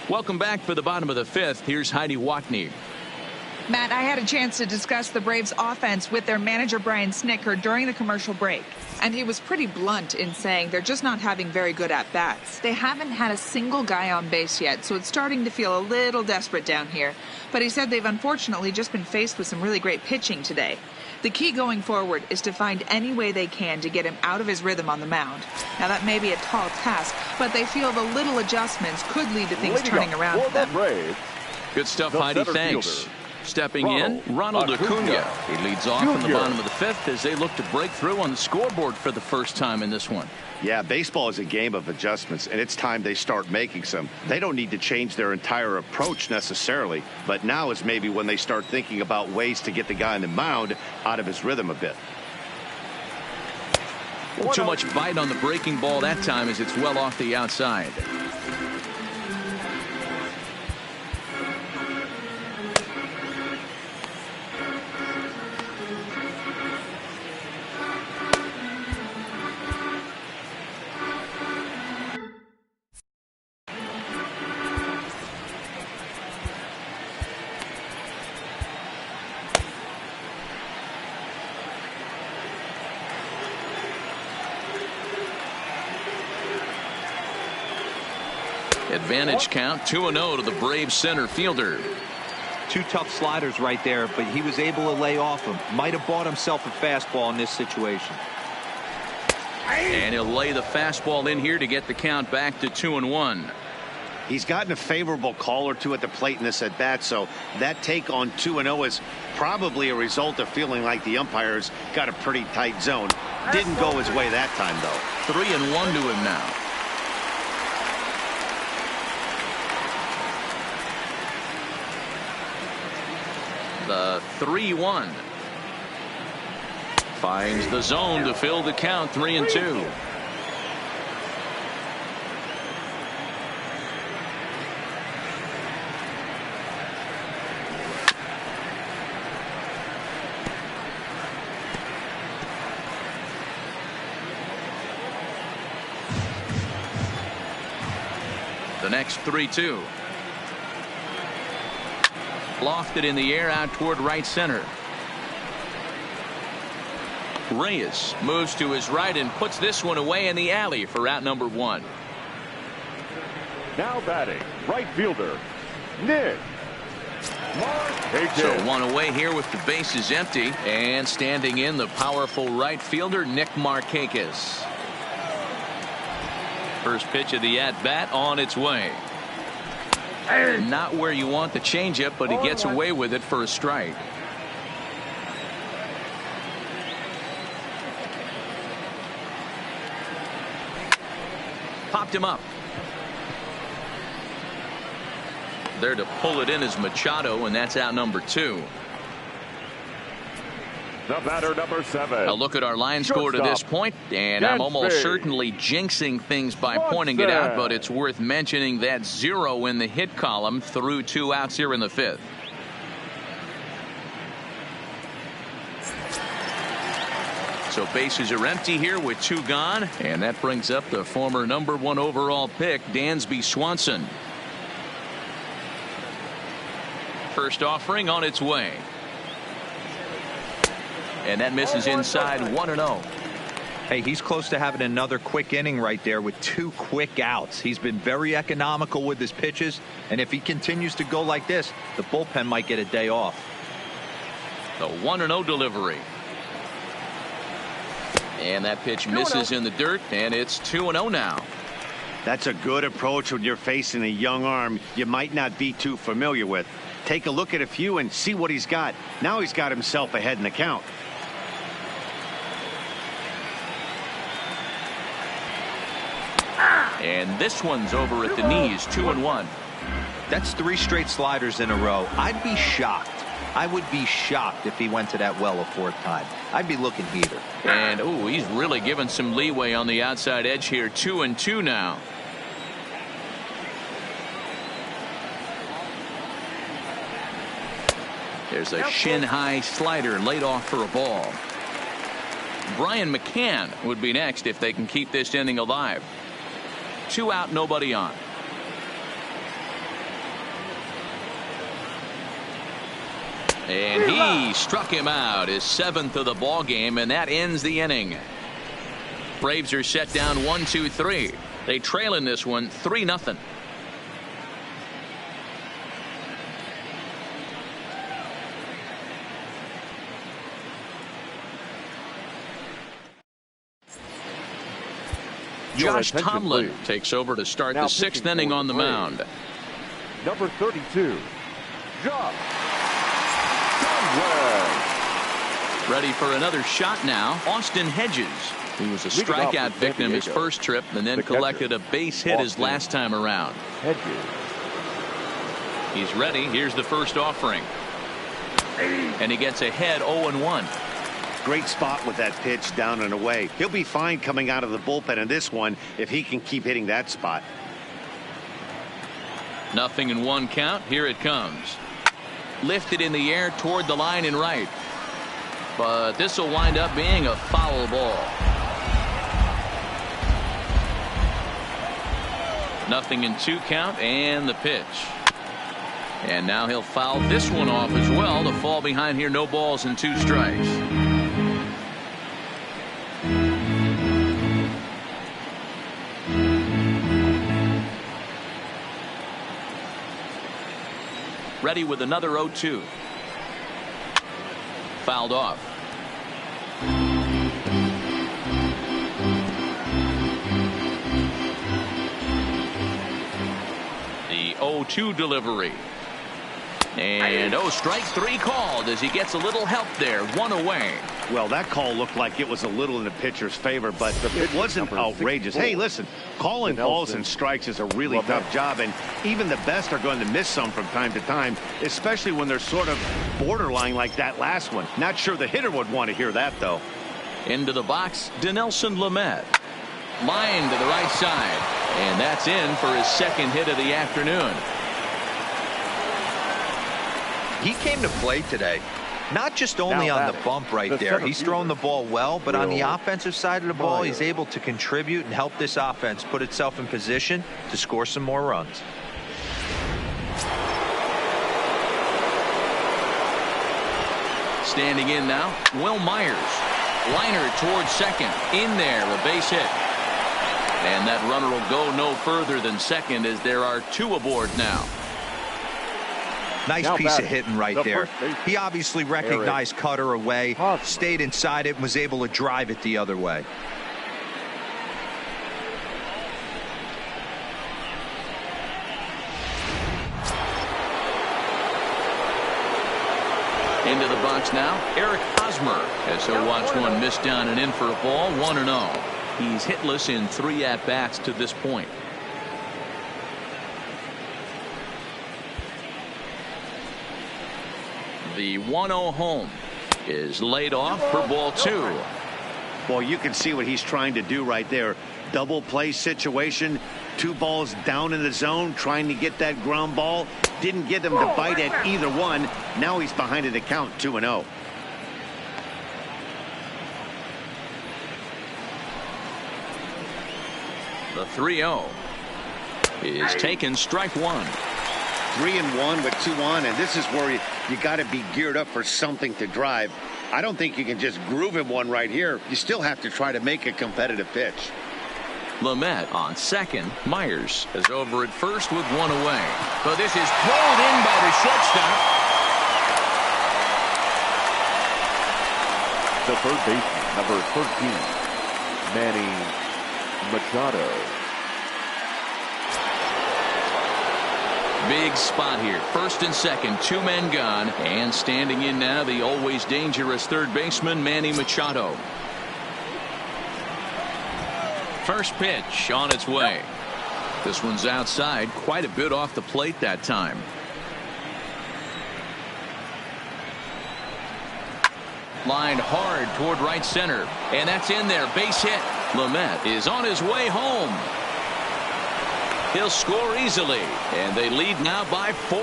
Welcome back for the bottom of the 5th. Here's Heidi Watney. Matt, I had a chance to discuss the Braves offense with their manager Brian Snitker during the commercial break, and he was pretty blunt in saying they're just not having very good at-bats. They haven't had a single guy on base yet, so it's starting to feel a little desperate down here. But he said they've unfortunately just been faced with some really great pitching today. The key going forward is to find any way they can to get him out of his rhythm on the mound. Now, that may be a tall task, but they feel the little adjustments could lead to things turning around for them. Good stuff, Heidi. Thanks. Stepping in, Ronald Acuna. He leads off in the bottom of the 5th as they look to break through on the scoreboard for the first time in this one. Yeah, baseball is a game of adjustments, and it's time they start making some. They don't need to change their entire approach necessarily, but now is maybe when they start thinking about ways to get the guy on the mound out of his rhythm a bit. Too much bite on the breaking ball that time as it's well off the outside. advantage count 2-0 to the Braves center fielder. Two tough sliders right there, but he was able to lay off them. Might have bought himself a fastball in this situation. And he'll lay the fastball in here to get the count back to 2-1. He's gotten a favorable call or two at the plate in this at bat, so that take on 2-0 is probably a result of feeling like the umpires got a pretty tight zone. Didn't go his way that time, though. 3-1 to him now. The 3-1 finds the zone to fill the count. 3-2. The next 3-2. Lofted in the air out toward right center. Reyes moves to his right and puts this one away in the alley for out number 1. Now batting, right fielder, Nick Markakis. So one away here with the bases empty, and standing in the powerful right fielder Nick Markakis. First pitch of the at-bat on its way. Not where you want the changeup, but he gets away with it for a strike. Popped him up. There to pull it in is Machado, and that's out number 2. The batter, number 7. A look at our line score to this point, and I'm almost certainly jinxing things by pointing it out, but it's worth mentioning that 0 in the hit column through 2 outs here in the 5th. So bases are empty here with 2 gone, and that brings up the former number 1 overall pick, Dansby Swanson. First offering on its way. And that misses inside. 1-0. Hey, he's close to having another quick inning right there with 2 quick outs. He's been very economical with his pitches, and if he continues to go like this, the bullpen might get a day off. The 1-0 delivery. And that pitch misses in the dirt, and it's 2-0 now. That's a good approach when you're facing a young arm you might not be too familiar with. Take a look at a few and see what he's got. Now he's got himself ahead in the count. And this one's over at the knees. 2-1. That's 3 straight sliders in a row. I'd be shocked. I would be shocked if he went to that well a 4th time. I'd be looking heater. And he's really given some leeway on the outside edge here. 2-2 now. There's a shin-high slider laid off for a ball. Brian McCann would be next if they can keep this inning alive. 2 out, nobody on. And he struck him out, his 7th of the ball game, and that ends the inning. Braves are set down 1-2-3. They trail in this one 3-0. Josh Tomlin takes over to start the 6th inning on the mound. Number 32, Josh Tomlin. Ready for another shot now. Austin Hedges, who was a strikeout victim his first trip and then collected a base hit his last time around. Hedges. He's ready. Here's the first offering. And he gets ahead 0-1. Great spot with that pitch down and away. He'll be fine coming out of the bullpen in this one if he can keep hitting that spot. 0-1 count. Here it comes. Lifted in the air toward the line and right. But this will wind up being a foul ball. 0-2 count and the pitch. And now he'll foul this one off as well to fall behind here. No balls and 2 strikes. ready with another 0-2. Fouled off. The 0-2 delivery. And strike 3 called as he gets a little help there. 1 away. Well, that call looked like it was a little in the pitcher's favor, but it wasn't outrageous. Hey, listen, calling balls and strikes is a really tough job, and even the best are going to miss some from time to time, especially when they're sort of borderline like that last one. Not sure the hitter would want to hear that, though. Into the box, Dinelson Lamet. Line to the right side, and that's in for his second hit of the afternoon. He came to play today, not just only on the bump right there. He's throwing the ball well, but on the offensive side of the ball, he's able to contribute and help this offense put itself in position to score some more runs. Standing in now, Will Myers. Liner towards second. In there, a base hit. And that runner will go no further than second as there are 2 aboard now. Nice piece of hitting right there. He obviously recognized cutter away, stayed inside it, and was able to drive it the other way. Into the box now, Eric Hosmer, as he'll watch one miss down and in for a ball. 1-0. He's hitless in 3 at-bats to this point. The 1-0 home is laid off for ball 2. Well, you can see what he's trying to do right there. Double play situation. 2 balls down in the zone, trying to get that ground ball. Didn't get him to bite at either one. Now he's behind in the count, 2-0. The 3-0 is taken, strike 1. 3-1 with 2 on, and this is where you got to be geared up for something to drive. I don't think you can just groove him one right here. You still have to try to make a competitive pitch. Lamet on second. Myers is over at first with 1 away. But this is pulled in by the shortstop. The third baseman, number 13, Manny Machado. Big spot here. First and second, 2 men gone. And standing in now, the always dangerous third baseman, Manny Machado. First pitch on its way. This one's outside, quite a bit off the plate that time. Lined hard toward right center. And that's in there. Base hit. Lamet is on his way home. He'll score easily, and they lead now by 4.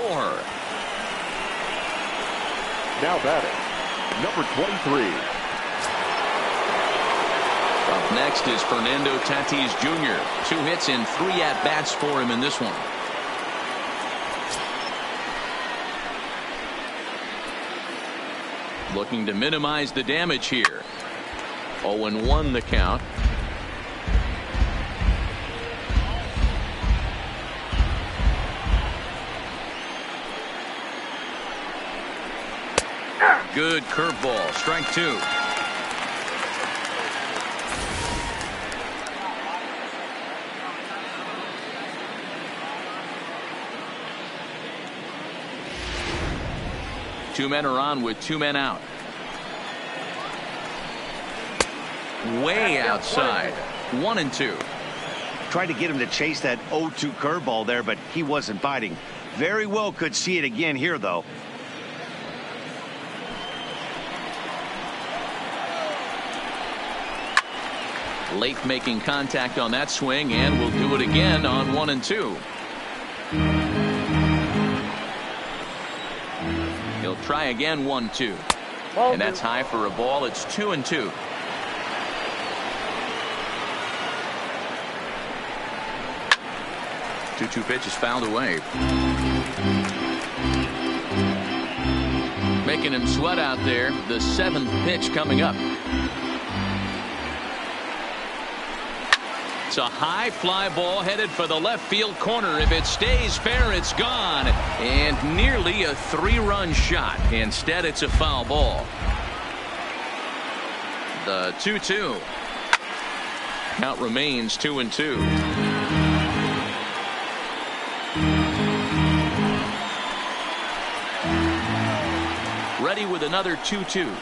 Now batting, number 23. Up next is Fernando Tatis Jr. 2 hits and 3 at-bats for him in this one. Looking to minimize the damage here. 0-1 the count. Good curveball, strike 2. Two men are on with 2 men out. Way outside. 1-2. Tried to get him to chase that 0-2 curveball there, but he wasn't biting. Very well could see it again here, though. Late making contact on that swing, and will do it again on 1-2. He'll try again, 1-2. And that's high for a ball. It's 2-2. Two pitch is fouled away. Making him sweat out there. The 7th pitch coming up. It's a high fly ball headed for the left field corner. If it stays fair, it's gone. And nearly a 3-run shot. Instead, it's a foul ball. The 2-2. Count remains 2-2. Ready with another 2-2.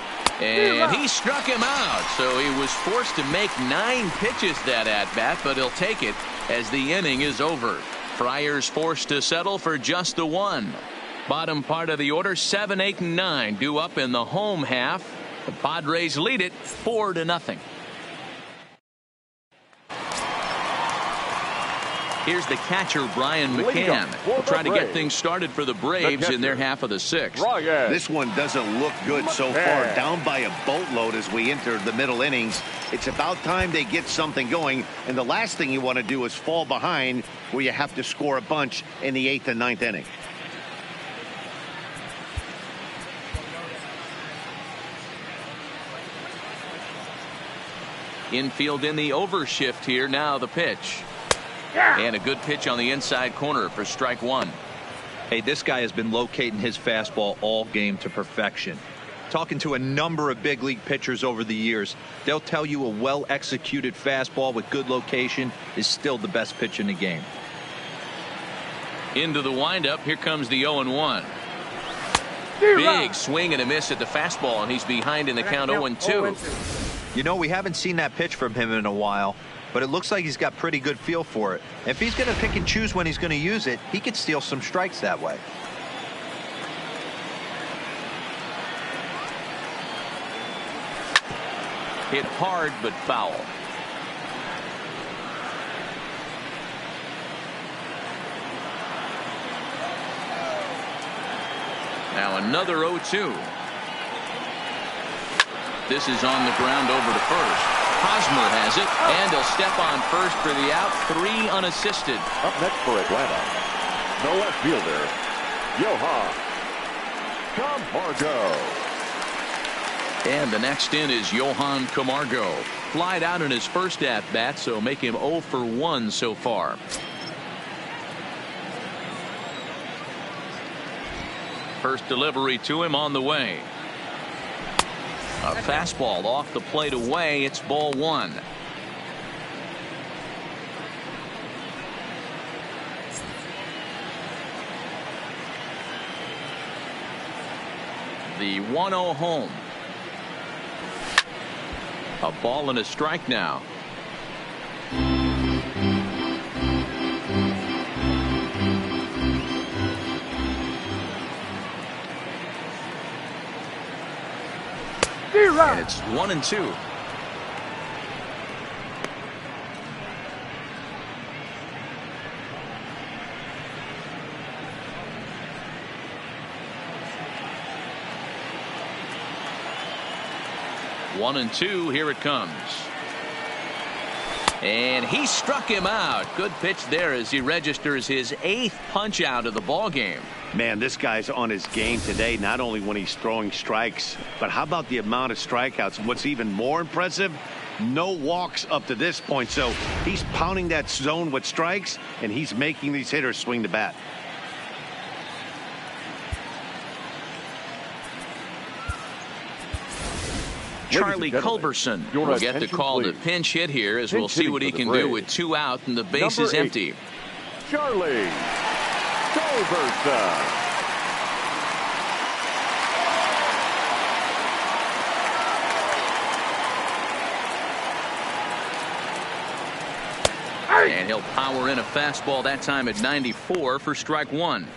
And he struck him out, so he was forced to make 9 pitches that at-bat, but he'll take it as the inning is over. Friars forced to settle for just the 1. Bottom part of the order, 7, 8, and 9 due up in the home half. The Padres lead it 4-0. Here's the catcher, Brian McCann, trying to get things started for the Braves in their half of the 6th. This one doesn't look good so far. Down by a boatload as we enter the middle innings. It's about time they get something going. And the last thing you want to do is fall behind where you have to score a bunch in the 8th and 9th inning. Infield in the overshift here. Now the pitch. And a good pitch on the inside corner for strike 1. Hey, this guy has been locating his fastball all game to perfection. Talking to a number of big league pitchers over the years, they'll tell you a well-executed fastball with good location is still the best pitch in the game. Into the windup. Here comes the 0-1. Big swing and a miss at the fastball, and he's behind in the count 0-2. You know, we haven't seen that pitch from him in a while, but it looks like he's got pretty good feel for it. If he's going to pick and choose when he's going to use it, he could steal some strikes that way. Hit hard but foul. Now another 0-2. This is on the ground over to first. Hosmer has it, and he'll step on first for the out. 3 unassisted. Up next for Atlanta, the left fielder, Johan Camargo. And the next in is Johan Camargo. Flied out in his first at-bat, so make him 0 for 1 so far. First delivery to him on the way. A fastball off the plate away. It's ball 1. The 1-0 home. A ball and a strike now. And it's 1-2. One and two. Here it comes. And he struck him out. Good pitch there as he registers his 8th punch out of the ball game. Man, this guy's on his game today, not only when he's throwing strikes, but how about the amount of strikeouts? What's even more impressive, no walks up to this point. So he's pounding that zone with strikes, and he's making these hitters swing the bat. Charlie Culberson will get the call to pinch hit here, as we'll see what he can do with 2 out and the base is empty. Charlie Culberson. And he'll power in a fastball that time at 94 for strike 1.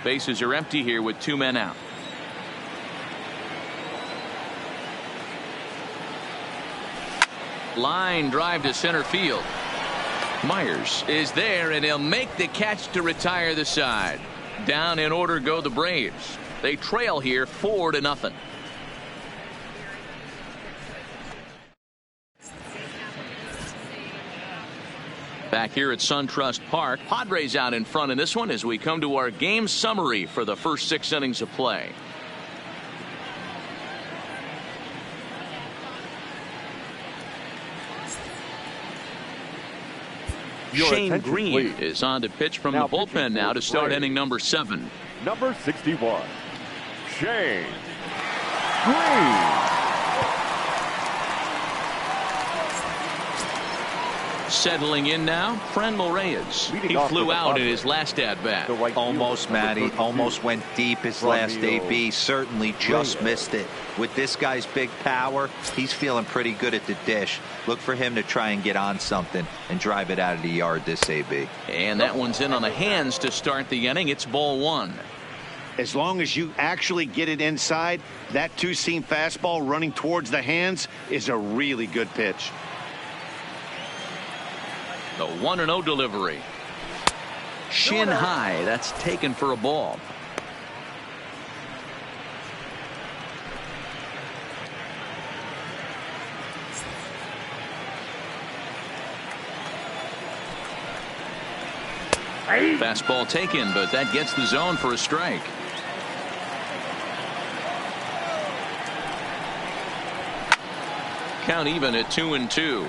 Bases are empty here with 2 men out. Line drive to center field. Myers is there, and he'll make the catch to retire the side. Down in order go the Braves. They trail here 4-0. Back here at SunTrust Park, Padres out in front in this one as we come to our game summary for the first 6 innings of play. Your Shane attention, Green please. is on to pitch from Now the bullpen pitching now for to start Braves. inning number 7. Number 61, Shane Green. Settling in now, Franmil Reyes. Leading He off flew for the out in Padres, his last at-bat. the right Almost, fielder, number Matty. 32, Almost went deep his last Franmil AB. Certainly just Reyes. missed it. With this guy's big power, he's feeling pretty good at the dish. Look for him to try and get on something and drive it out of the yard this AB. And that one's in on the hands to start the inning. It's ball 1. As long as you actually get it inside, that two-seam fastball running towards the hands is a really good pitch. The 1-0 delivery. Shin high. That's taken for a ball. Fastball taken, but that gets the zone for a strike. Count even at 2-2.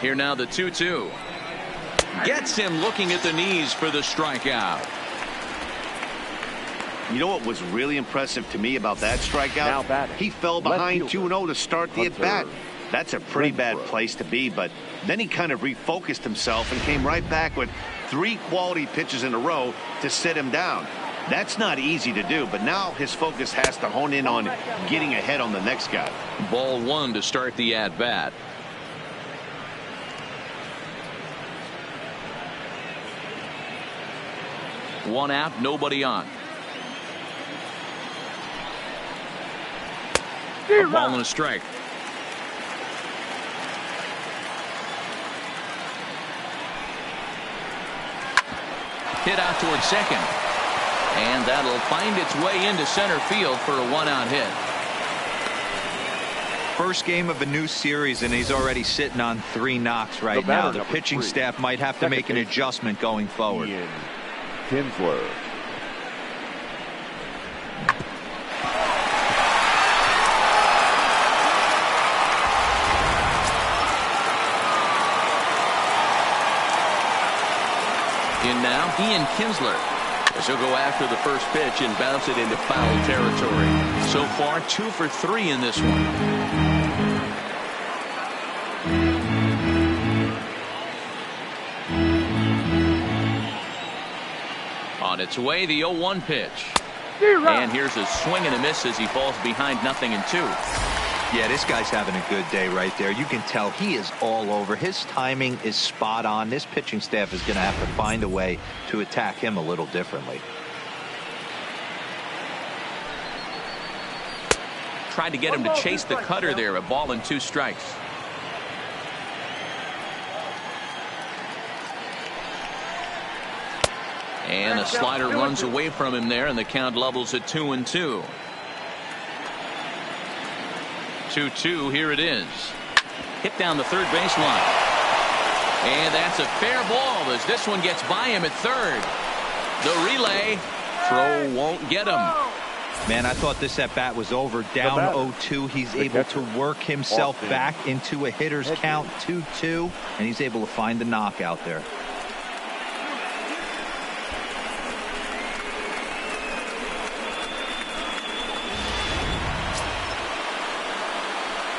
Here now the 2-2. Gets him looking at the knees for the strikeout. You know what was really impressive to me about that strikeout? Now batting, He fell left behind fielder, 2-0 to start the Hunter at-bat. That's a pretty bad Renfroe. place to be, but then he kind of refocused himself and came right back with 3 quality pitches in a row to sit him down. That's not easy to do, but now his focus has to hone in on getting ahead on the next guy. Ball 1 to start the at-bat. One out, nobody on. A ball and a strike. Hit out towards second. And that'll find its way into center field for a 1-out hit. First game of a new series, and he's already sitting on 3 knocks right The batter, now. The number pitching 3, staff might have to second make an baseman, adjustment going forward. Ian Kinsler. In now, Ian Kinsler. As he'll go after the first pitch and bounce it into foul territory. So far, 2 for 3 in this one. On its way, the 0-1 pitch. And here's a swing and a miss as he falls behind 0-2. Yeah, this guy's having a good day right there. You can tell he is all over. His timing is spot on. This pitching staff is going to have to find a way to attack him a little differently. Tried to get him to chase the cutter there. A ball and 2 strikes. And a slider runs away from him there, and the count levels at 2-2. 2-2, here it is. Hit down the third baseline. And that's a fair ball as this one gets by him at third. The relay throw won't get him. Man, I thought this at-bat was over. Down 0-2. He's able to work himself back into a hitter's count 2-2, and he's able to find the knockout there.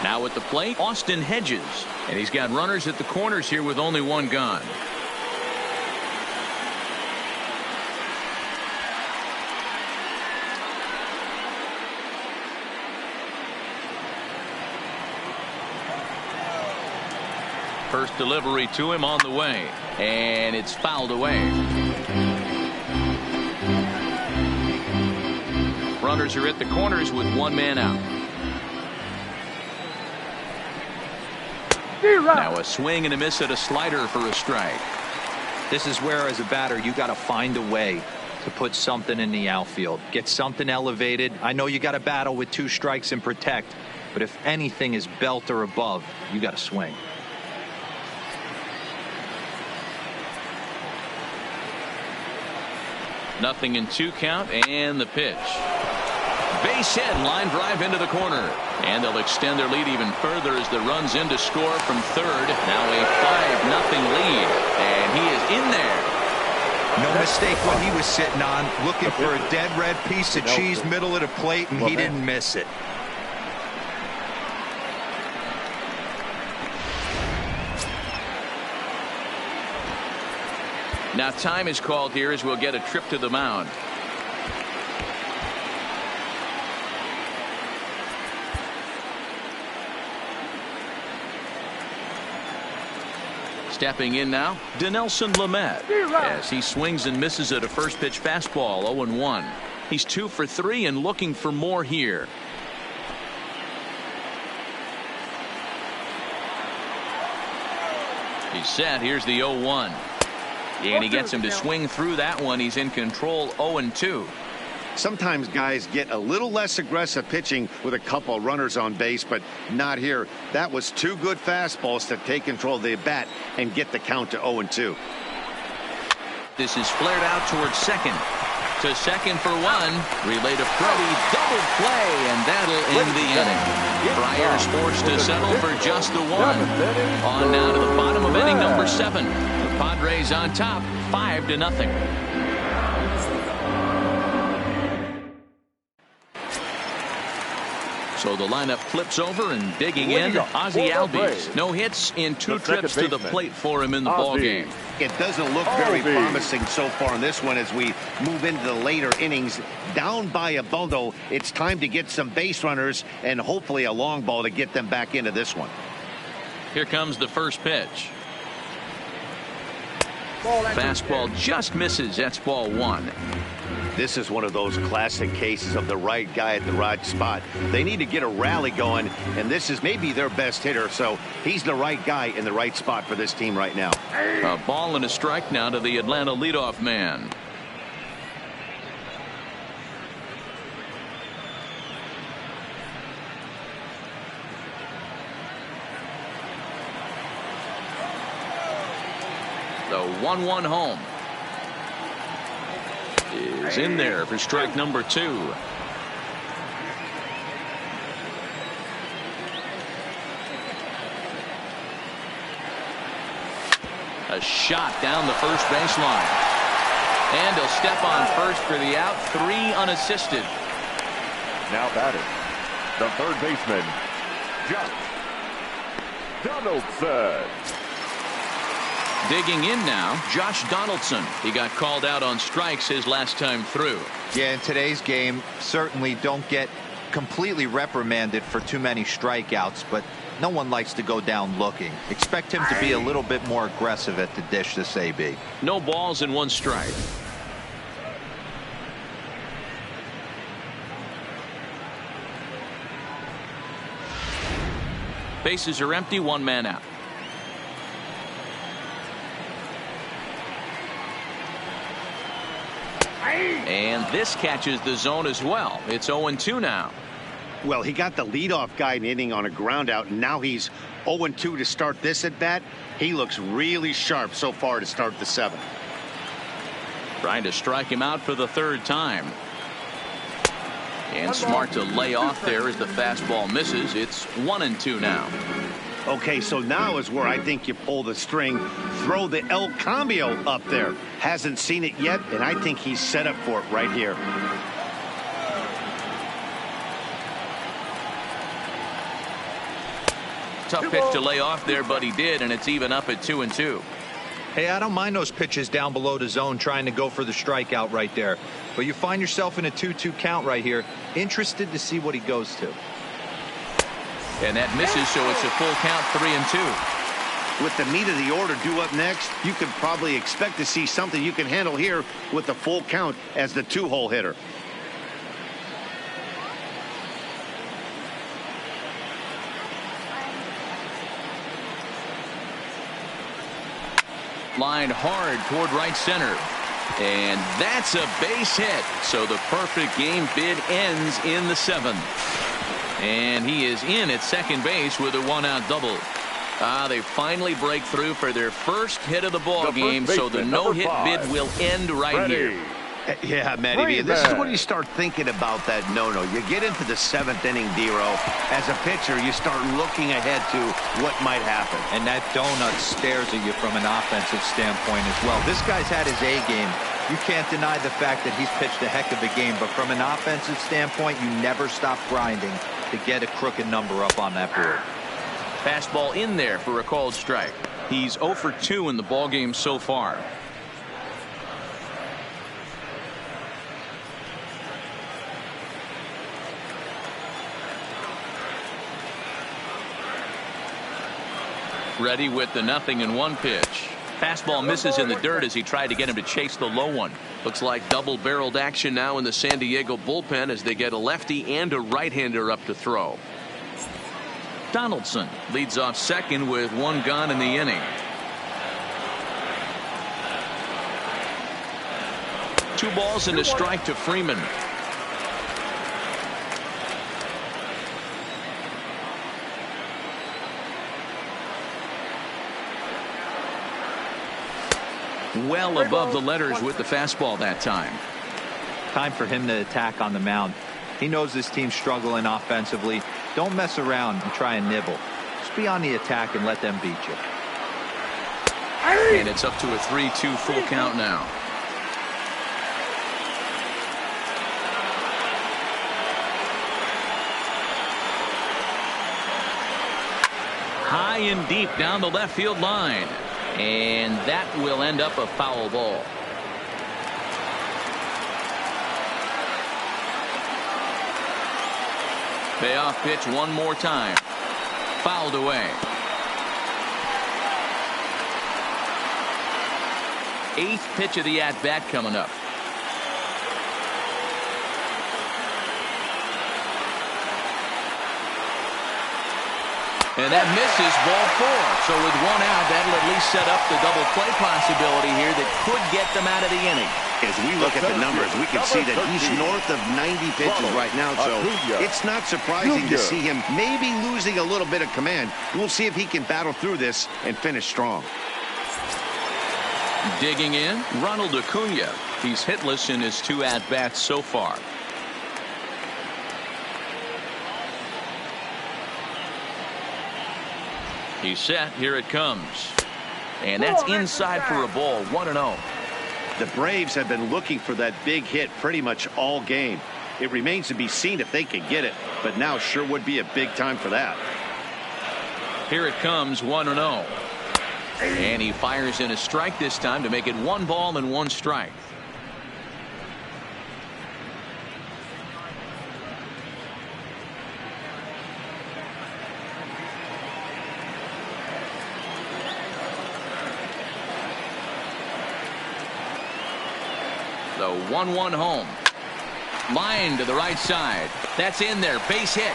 Now at the plate, Austin Hedges. And he's got runners at the corners here with only 1 gone. First delivery to him on the way. And it's fouled away. Runners are at the corners with 1 man out. Now a swing and a miss at a slider for a strike. This is where, as a batter, you got to find a way to put something in the outfield. Get something elevated. I know you got to battle with 2 strikes and protect, but if anything is belt or above, you got to swing. Nothing in 2 count, and the pitch. base hit, line drive into the corner. And they'll extend their lead even further as the run's in to score from third. Now a 5-0 lead. And he is in there. No mistake what he was sitting on, looking for a dead red piece of cheese middle of the plate, and he didn't miss it. Now time is called here as we'll get a trip to the mound. Stepping in now, Dinelson Lamet, as he swings and misses at a first pitch fastball. 0-1. He's 2 for 3 and looking for more here. He's set. Here's the 0-1. And he gets him to swing through that one. He's in control. 0-2. Sometimes guys get a little less aggressive pitching with a couple runners on base, but not here. That was 2 good fastballs to take control of the bat and get the count to 0-2. This is flared out towards second. To second for 1. Relay to Freddie. Double play, and that'll end the inning. Friars forced to settle for just the 1. On now to the bottom of inning number 7. The Padres on top, 5-0. So the lineup flips over, and digging in, Ozzie Albies. No hits in 2 trips to the plate for him in the ballgame. It doesn't look very promising so far in this one as we move into the later innings. Down by a bundle, it's time to get some base runners and hopefully a long ball to get them back into this one. Here comes the first pitch. Fastball just misses. That's ball 1. This is one of those classic cases of the right guy at the right spot. They need to get a rally going, and this is maybe their best hitter, so he's the right guy in the right spot for this team right now. A ball and a strike now to the Atlanta leadoff man. The 1-1 home is in there for strike number 2. A shot down the first baseline. And he'll step on first for the out. 3 unassisted. Now batting, the third baseman, Josh Donaldson. Digging in now, Josh Donaldson. He got called out on strikes his last time through. Yeah, in today's game, certainly don't get completely reprimanded for too many strikeouts, but no one likes to go down looking. Expect him to be a little bit more aggressive at the dish this AB. No balls and 1 strike. Bases are empty, 1 man out. And this catches the zone as well. It's 0-2 now. Well, he got the leadoff guy in the inning on a ground out, and now he's 0-2 to start this at bat. He looks really sharp so far to start the 7th. Trying to strike him out for the 3rd time. And smart to lay off there as the fastball misses. It's 1-2 now. Okay, so now is where I think you pull the string. Throw the El Cambio up there. Hasn't seen it yet, and I think he's set up for it right here. Tough pitch to lay off there, but he did, and it's even up at 2-2. Hey, I don't mind those pitches down below the zone trying to go for the strikeout right there. But you find yourself in a 2-2 count right here. Interested to see what he goes to. And that misses, so it's a full count, 3-2. With the meat of the order due up next, you could probably expect to see something you can handle here with the full count as the 2-hole hitter. Lined hard toward right center. And that's a base hit. So the perfect game bid ends in the 7th. And he is in at second base with a 1-out double. They finally break through for their first hit of the ball game, so the no-hit bid will end right here. Yeah, Matty, this is when you start thinking about that no-no. You get into the 7th inning, D-Row. As a pitcher, you start looking ahead to what might happen. And that donut stares at you from an offensive standpoint as well. This guy's had his A game. You can't deny the fact that he's pitched a heck of a game, but from an offensive standpoint, you never stop grinding to get a crooked number up on that board. Fastball in there for a called strike. He's 0 for 2 in the ballgame so far. Ready with the 0-1 pitch. Fastball misses in the dirt as he tried to get him to chase the low one. Looks like double-barreled action now in the San Diego bullpen as they get a lefty and a right-hander up to throw. Donaldson leads off second with 1 gone in the inning. 2 balls and a strike to Freeman. Well above the letters with the fastball that time. Time for him to attack on the mound. He knows this team's struggling offensively. Don't mess around and try and nibble. Just be on the attack and let them beat you. And it's up to a 3-2 full count now. High and deep down the left field line. And that will end up a foul ball. Payoff pitch one more time. Fouled away. 8th pitch of the at-bat coming up. And that misses, ball 4. So with 1 out, that'll at least set up the double play possibility here that could get them out of the inning. As we look at the numbers, we can see that he's north of 90 pitches right now, so it's not surprising to see him maybe losing a little bit of command. We'll see if he can battle through this and finish strong. Digging in, Ronald Acuna. He's hitless in his 2 at-bats so far. He's set. Here it comes. And that's inside for a ball. 1-0. The Braves have been looking for that big hit pretty much all game. It remains to be seen if they can get it, but now sure would be a big time for that. Here it comes. 1-0. And he fires in a strike this time to make it 1 ball and 1 strike. The 1-1 home. Line to the right side. That's in there. Base hit.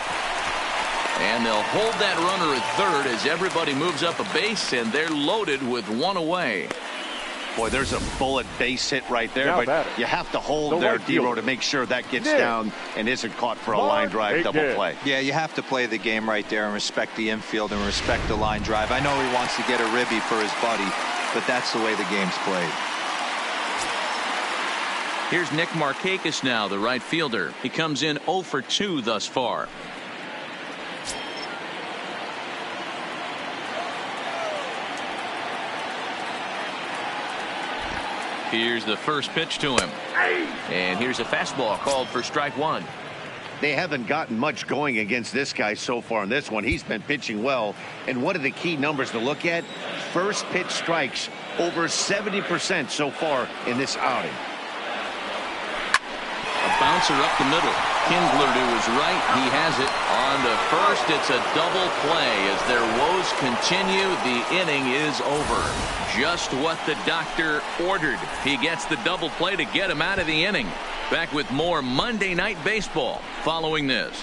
And they'll hold that runner at third as everybody moves up a base, and they're loaded with 1 away. Boy, there's a bullet base hit right there, but you have to hold there, D-Row, to make sure that gets down and isn't caught for a line drive double play. Yeah, you have to play the game right there and respect the infield and respect the line drive. I know he wants to get a ribby for his buddy, but that's the way the game's played. Here's Nick Markakis now, the right fielder. He comes in 0 for 2 thus far. Here's the first pitch to him. And here's a fastball called for strike 1. They haven't gotten much going against this guy so far in this one. He's been pitching well. And one of the key numbers to look at, first pitch strikes over 70% so far in this outing. Bouncer up the middle. Kinsler to his right. He has it on to first. It's a double play as their woes continue. The inning is over. Just what the doctor ordered. He gets the double play to get him out of the inning. Back with more Monday Night Baseball following this.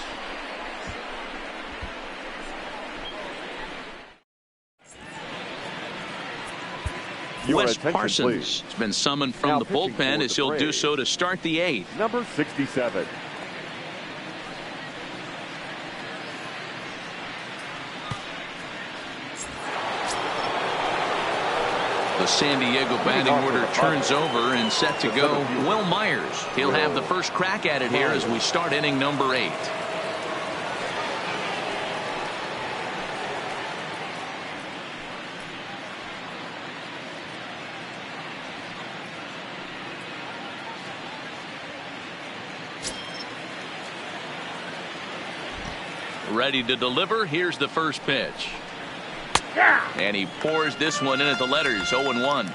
Wes Parsons has been summoned from the bullpen as he'll do so to start the 8th. Number 67. The San Diego batting order turns over and set to go. Will Myers. He'll have the first crack at it here as we start inning number 8. Ready to deliver. Here's the first pitch. And he pours this one in at the letters. 0-1.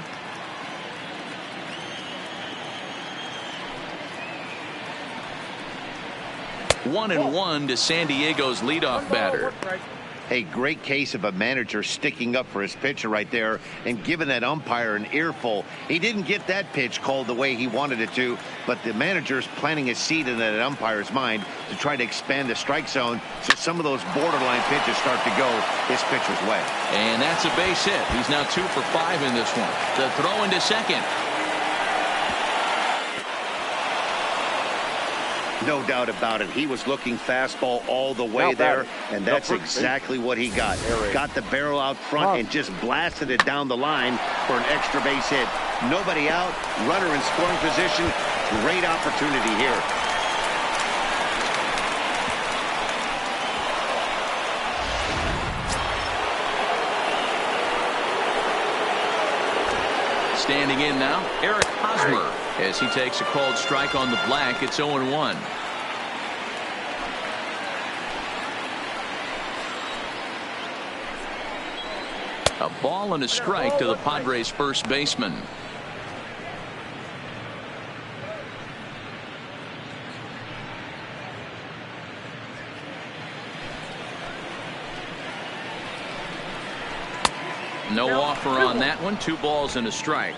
One and one to San Diego's leadoff batter. A great case of a manager sticking up for his pitcher right there and giving that umpire an earful. He didn't get that pitch called the way he wanted it to, but the manager's planting a seed in that umpire's mind to try to expand the strike zone so some of those borderline pitches start to go his pitcher's way. And that's a base hit. He's now 2 for 5 in this one. The throw into second. No doubt about it. He was looking fastball all the way there, and that's exactly what he got. Got the barrel out front and just blasted it down the line for an extra base hit. Nobody out, runner in scoring position. Great opportunity here. Standing in now, Eric Hosmer, as he takes a called strike on the black. It's 0-1. A ball and a strike to the Padres' first baseman. No offer on that one. 2 balls and a strike.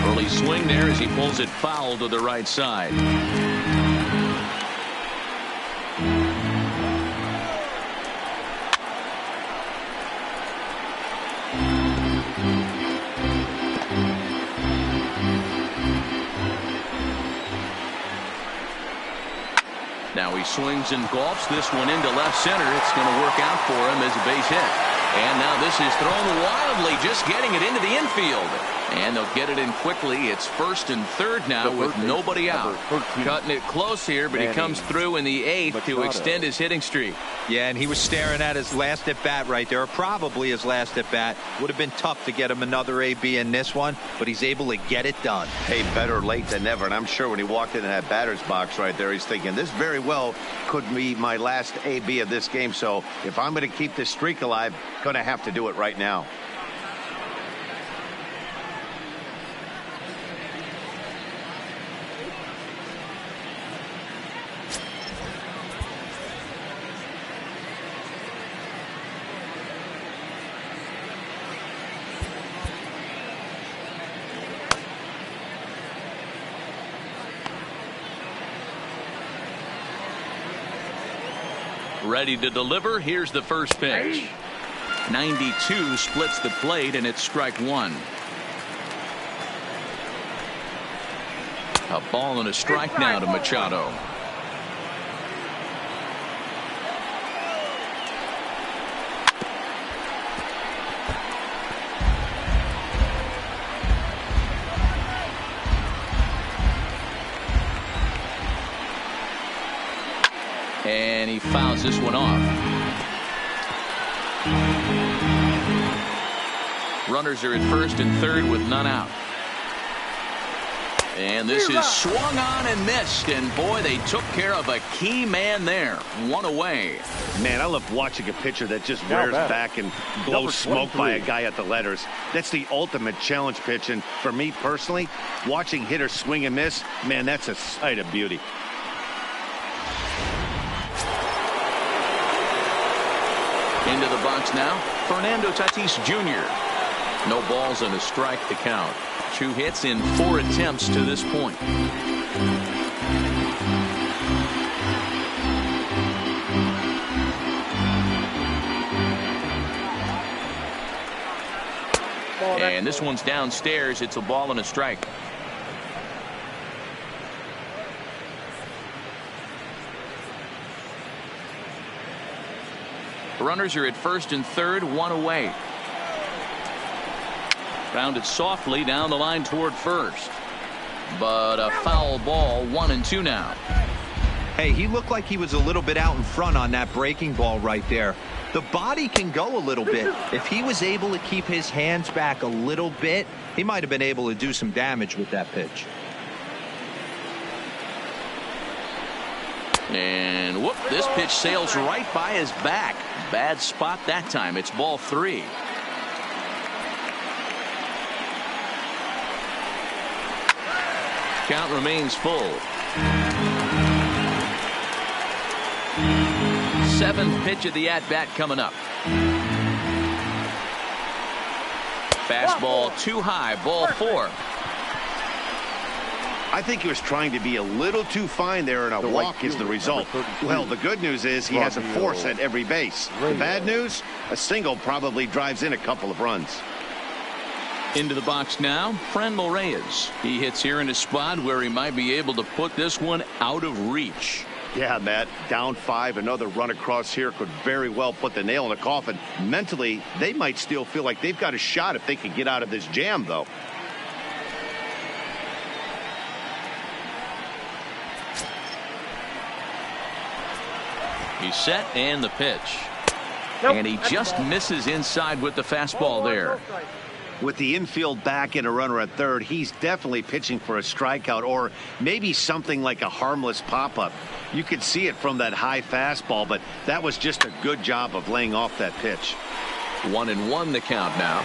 Early swing there as he pulls it foul to the right side. Now he swings and golfs this one into left center. It's going to work out for him as a base hit. And now this is thrown wildly, just getting it into the infield. And they'll get it in quickly. It's first and third now with nobody out. Cutting it close here, but he comes through in the 8th to extend his hitting streak. Yeah, and he was staring at his last at bat right there, or probably his last at bat. Would have been tough to get him another AB in this one, but he's able to get it done. Hey, better late than never. And I'm sure when he walked into that batter's box right there, he's thinking this very well could be my last AB of this game. So if I'm going to keep this streak alive, going to have to do it right now. Ready to deliver. Here's the first pitch. 92 splits the plate, and it's strike 1. A ball and a strike now to Machado. And he fouls this one off. Runners are at first and third with none out. And this is swung on and missed. And boy, they took care of a key man there. One away. Man, I love watching a pitcher that just rears back and blows smoke by a guy at the letters. That's the ultimate challenge pitch. And for me personally, watching hitters swing and miss, man, that's a sight of beauty. Into the box now, Fernando Tatis Jr. No balls and a strike to count. 2 hits in 4 attempts to this point. And this one's downstairs. It's a ball and a strike. Runners are at first and third, one away. Grounded softly down the line toward first. But a foul ball, 1-2 now. Hey, he looked like he was a little bit out in front on that breaking ball right there. The body can go a little bit. If he was able to keep his hands back a little bit, he might have been able to do some damage with that pitch. And whoop, this pitch sails right by his back. Bad spot that time. It's ball 3. Count remains full. 7th pitch of the at-bat coming up. Fastball too high, ball 4. I think he was trying to be a little too fine there, and a walk is the result. Well, the good news is he has a force at every base. The bad news, a single probably drives in a couple of runs. Into the box now, Franmil Reyes. He hits here in a spot where he might be able to put this one out of reach. Yeah, Matt, down 5, another run across here could very well put the nail in the coffin. Mentally, they might still feel like they've got a shot if they could get out of this jam, though. He's set and the pitch. And he just misses inside with the fastball there. With the infield back and a runner at third, he's definitely pitching for a strikeout or maybe something like a harmless pop-up. You could see it from that high fastball, but that was just a good job of laying off that pitch. 1-1 the count now.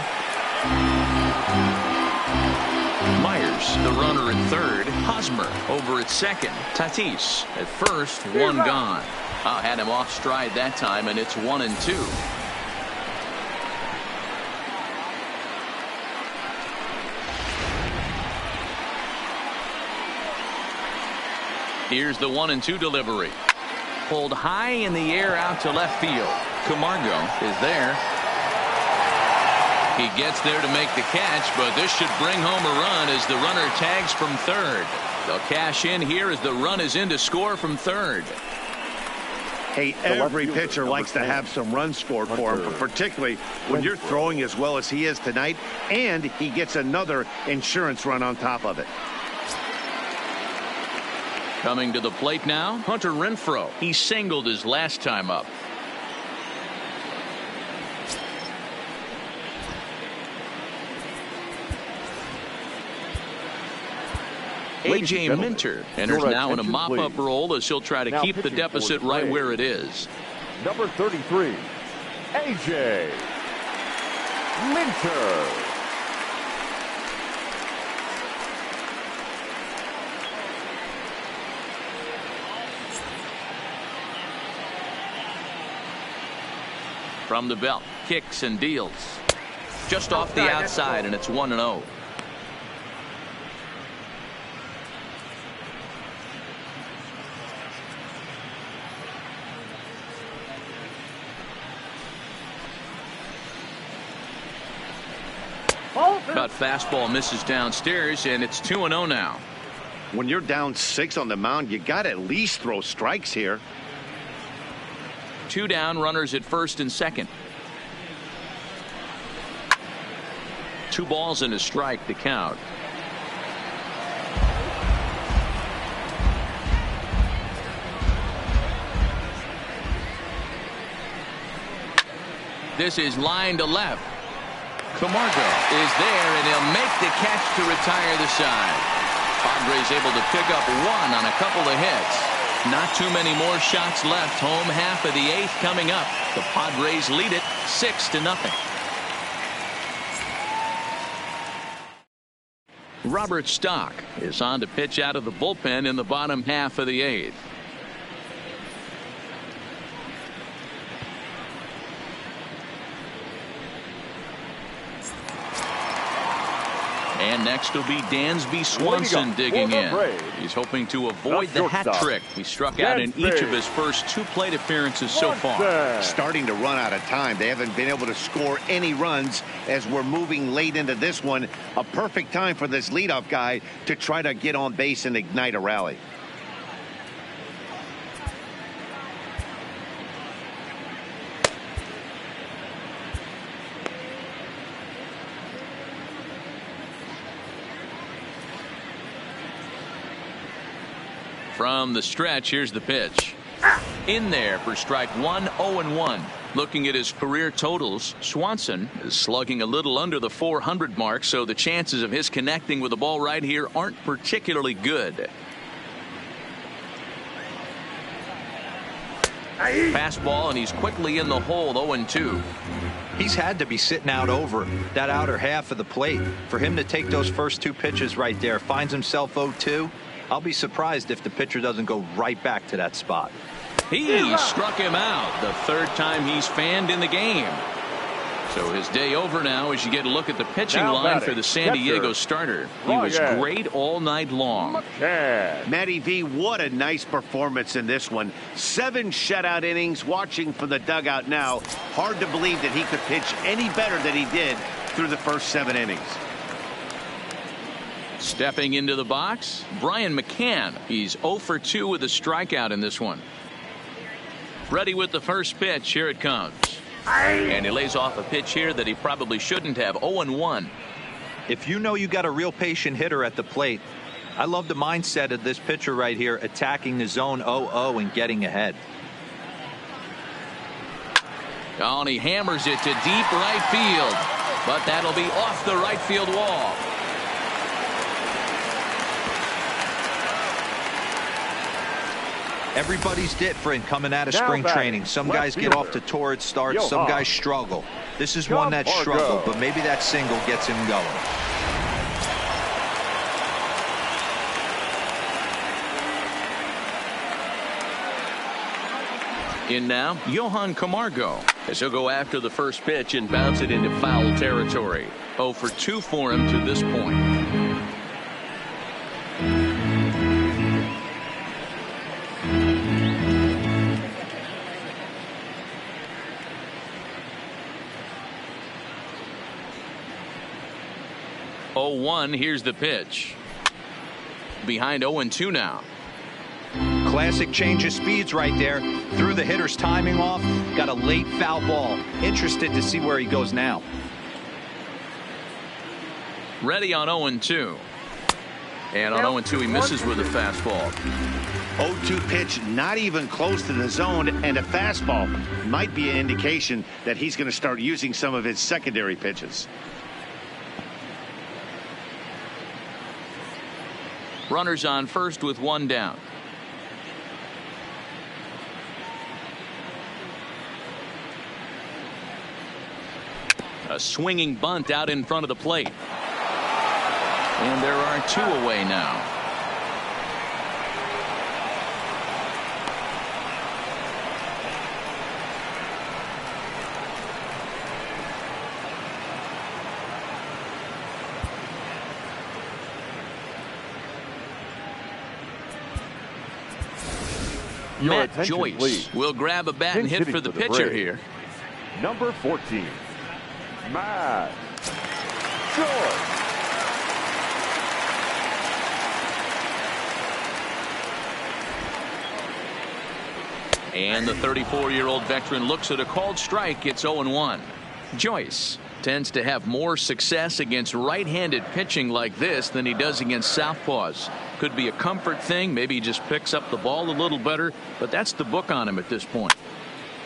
Myers, the runner at third. Hosmer over at second. Tatis at first, one gone. Had him off stride that time, and it's 1-2. Here's the 1-2 delivery. Pulled high in the air out to left field. Camargo is there. He gets there to make the catch, but this should bring home a run as the runner tags from third. They'll cash in here as the run is in to score from third. Hey, every pitcher likes to have some runs scored for him, but particularly when you're throwing as well as he is tonight, and he gets another insurance run on top of it. Coming to the plate now, Hunter Renfroe. He singled his last time up. A.J. Minter enters now in a mop-up role as he'll try to keep the deficit right where it is. Number 33, A.J. Minter. From the belt, kicks and deals. Just off the outside, and it's 1-0. But fastball misses downstairs, and it's 2-0 now. When you're down 6 on the mound, you got to at least throw strikes here. 2 down, runners at first and second. 2 balls and a strike to count. This is line to left. Camargo is there, and he'll make the catch to retire the side. Padres able to pick up 1 on a couple of hits. Not too many more shots left. Home half of the 8th coming up. The Padres lead it 6-0. Robert Stock is on to pitch out of the bullpen in the bottom half of the 8th. And next will be Dansby Swanson digging in. He's hoping to avoid the hat trick. He struck out in each of his first 2 plate appearances so far. Starting to run out of time. They haven't been able to score any runs as we're moving late into this one. A perfect time for this leadoff guy to try to get on base and ignite a rally. From the stretch, here's the pitch. In there for strike 1, 0-1. Looking at his career totals, Swanson is slugging a little under the 400 mark, so the chances of his connecting with the ball right here aren't particularly good. Fastball, and he's quickly in the hole, 0-2. He's had to be sitting out over that outer half of the plate. For him to take those first 2 pitches right there, finds himself 0-2. I'll be surprised if the pitcher doesn't go right back to that spot. He struck him out the 3rd time he's fanned in the game. So his day over now as you get a look at the pitching line for the San Diego starter. He was great all night long. Matty V, what a nice performance in this one. 7 shutout innings. Watching from the dugout now. Hard to believe that he could pitch any better than he did through the first 7 innings. Stepping into the box, Brian McCann. He's 0 for 2 with a strikeout in this one. Ready with the first pitch. Here it comes. And he lays off a pitch here that he probably shouldn't have. 0-1. If you know you got a real patient hitter at the plate, I love the mindset of this pitcher right here, attacking the zone 0-0 and getting ahead. Oh, and he hammers it to deep right field. But that'll be off the right field wall. Everybody's different coming out of spring training. Some guys get off to torrid starts. Some guys struggle. This is one that struggled, but maybe that single gets him going. In now, Johan Camargo, as he'll go after the first pitch and bounce it into foul territory. 0 for 2 for him to this point. Here's the pitch. Behind 0-2 now. Classic change of speeds right there. Threw the hitter's timing off. Got a late foul ball. Interested to see where he goes now. Ready on 0-2. And on 0-2 he misses with a fastball. 0-2 pitch, not even close to the zone, and a fastball might be an indication that he's going to start using some of his secondary pitches. Runners on first with 1 down. A swinging bunt out in front of the plate. And there are 2 away now. Matt Joyce will grab a bat and hit for the pitcher here. Number 14, Matt Joyce. And the 34-year-old veteran looks at a called strike. It's 0-1. Joyce tends to have more success against right-handed pitching like this than he does against southpaws. Could be a comfort thing. Maybe he just picks up the ball a little better, but that's the book on him at this point.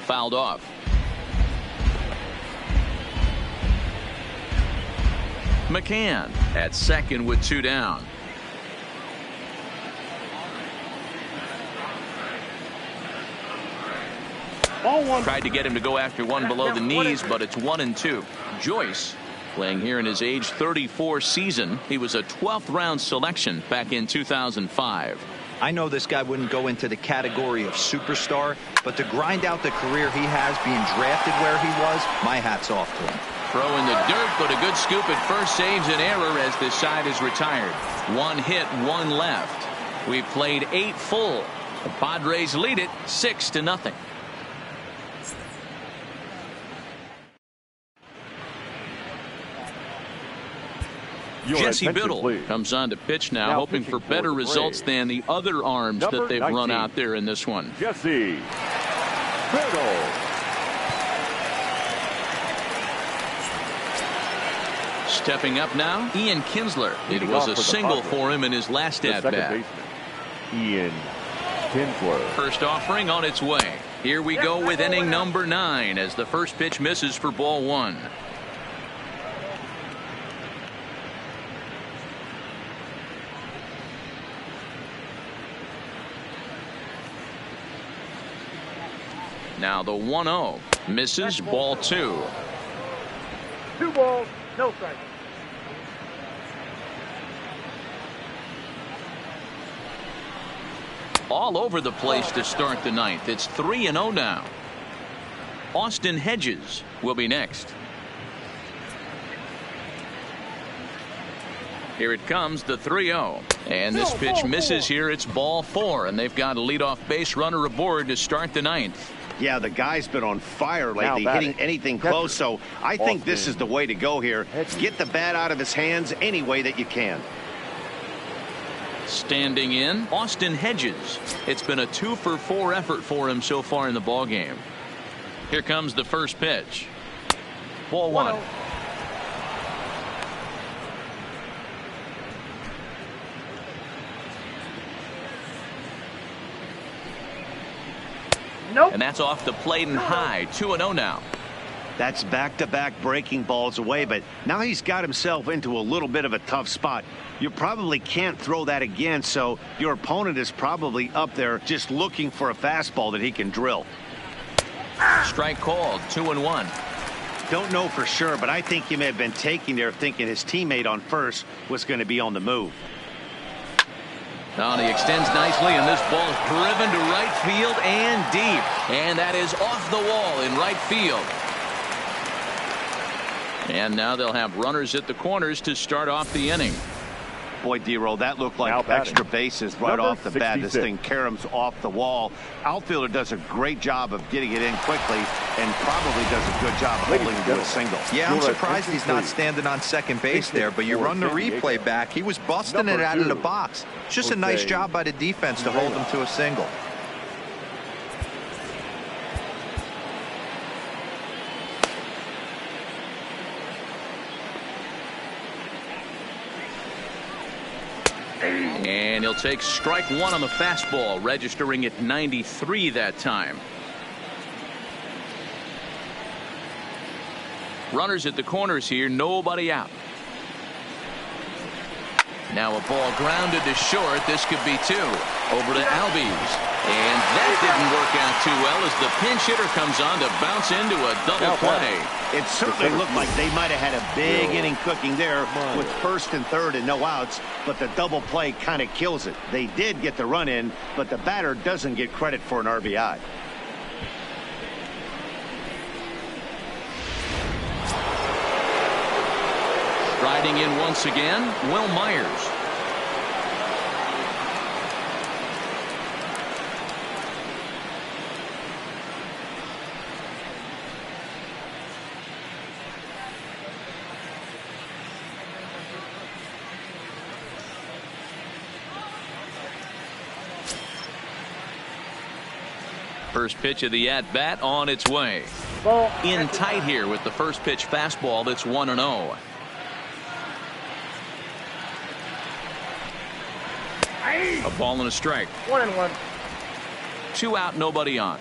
Fouled off. McCann at second with 2 down. Tried to get him to go after one below the knees, but it's 1-2. Joyce playing here in his age 34 season. He was a 12th round selection back in 2005. I know this guy wouldn't go into the category of superstar, but to grind out the career he has being drafted where he was, my hat's off to him. Throw in the dirt, but a good scoop at first saves an error as this side is retired. 1 hit, 1 left. We've played 8 full. The Padres lead it 6-0. Jesse Biddle comes on to pitch now hoping for better results than the other arms that they've run out there in this one. Jesse Biddle. Stepping up now, Ian Kinsler. It was a single for him in his last at-bat. Ian Kinsler. First offering on its way. Here we go with inning number 9 as the first pitch misses for ball 1. Now the 1-0 misses, ball 2. 2 balls, no strikes. All over the place to start the 9th. It's 3-0 now. Austin Hedges will be next. Here it comes, the 3-0. And this pitch misses here. It's ball 4, and they've got a leadoff base runner aboard to start the 9th. Yeah, the guy's been on fire lately, hitting anything close, so I think this is the way to go here. Get the bat out of his hands any way that you can. Standing in, Austin Hedges. It's been a 2-for-4 effort for him so far in the ballgame. Here comes the first pitch. Ball 1. Nope. And that's off the plate and high. 2-0 now. That's back-to-back breaking balls away, but now he's got himself into a little bit of a tough spot. You probably can't throw that again, so your opponent is probably up there just looking for a fastball that he can drill. Strike called. 2-1. Don't know for sure, but I think he may have been taking there thinking his teammate on first was going to be on the move. Oh, and he extends nicely, and this ball is driven to right field and deep. And that is off the wall in right field. And now they'll have runners at the corners to start off the inning. Boy, D-Roll, that looked like extra bases right off the bat. This thing caroms off the wall. Outfielder does a great job of getting it in quickly and probably does a good job holding to a single. Yeah, I'm surprised he's not standing on second base there, but you run the replay back. He was busting it out of the box. It's just a nice job by the defense to hold him to a single. And he'll take strike 1 on the fastball, registering at 93 that time. Runners at the corners here, nobody out. Now a ball grounded to short. This could be 2. Over to Albies. And that didn't work out too well as the pinch hitter comes on to bounce into a double play. It certainly looked like they might have had a big inning cooking there with first and third and no outs, but the double play kind of kills it. They did get the run in, but the batter doesn't get credit for an RBI. Riding in once again, Will Myers. First pitch of the at-bat on its way. In tight here with the first pitch fastball that's 1-0. A ball and a strike. 1-1. 2 out, nobody on.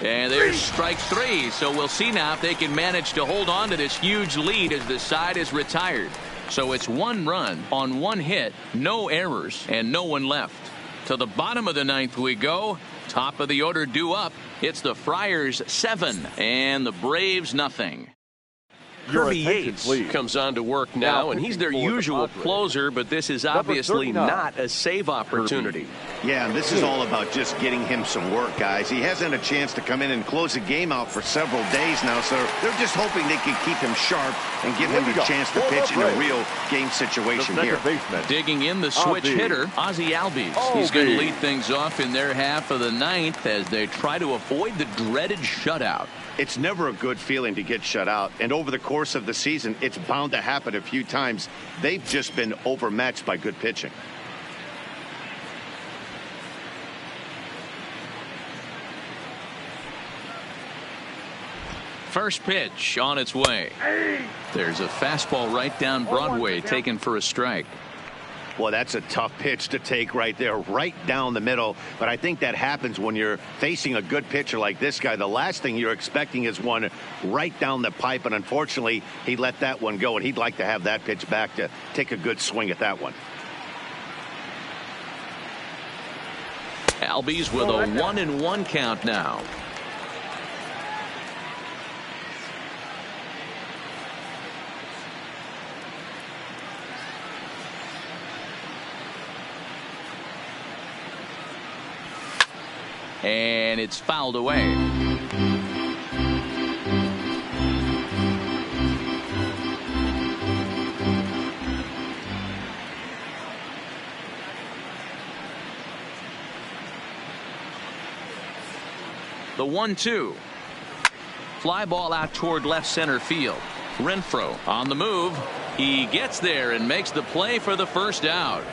And there's strike 3. So we'll see now if they can manage to hold on to this huge lead as the side is retired. So it's 1 run on 1 hit, no errors, and no one left. To the bottom of the 9th we go. Top of the order due up. It's the Friars 7 and the Braves nothing. Your Kirby attention, Yates please. comes on to work Now now, and he's pitching their for the usual Padres. closer, but this is Number obviously 39, not a save opportunity. Yeah, and this is all about just getting him some work, guys. He hasn't had a chance to come in and close a game out for several days now, so they're just hoping they can keep him sharp and give him a chance to pitch in a real game situation here. Baseman. Digging in the switch Albies. hitter, Ozzie Albies. He's going to lead things off in their half of the ninth as they try to avoid the dreaded shutout. It's never a good feeling to get shut out, and over the course of the season, it's bound to happen a few times. They've just been overmatched by good pitching. First pitch on its way. There's a fastball right down Broadway taken for a strike. Well, that's a tough pitch to take right there, right down the middle. But I think that happens when you're facing a good pitcher like this guy. The last thing you're expecting is one right down the pipe. And unfortunately, he let that one go. And he'd like to have that pitch back to take a good swing at that one. Albies with a 1-1 count now. And it's fouled away. The 1-2. Fly ball out toward left center field. Renfroe on the move. He gets there and makes the play for the first out.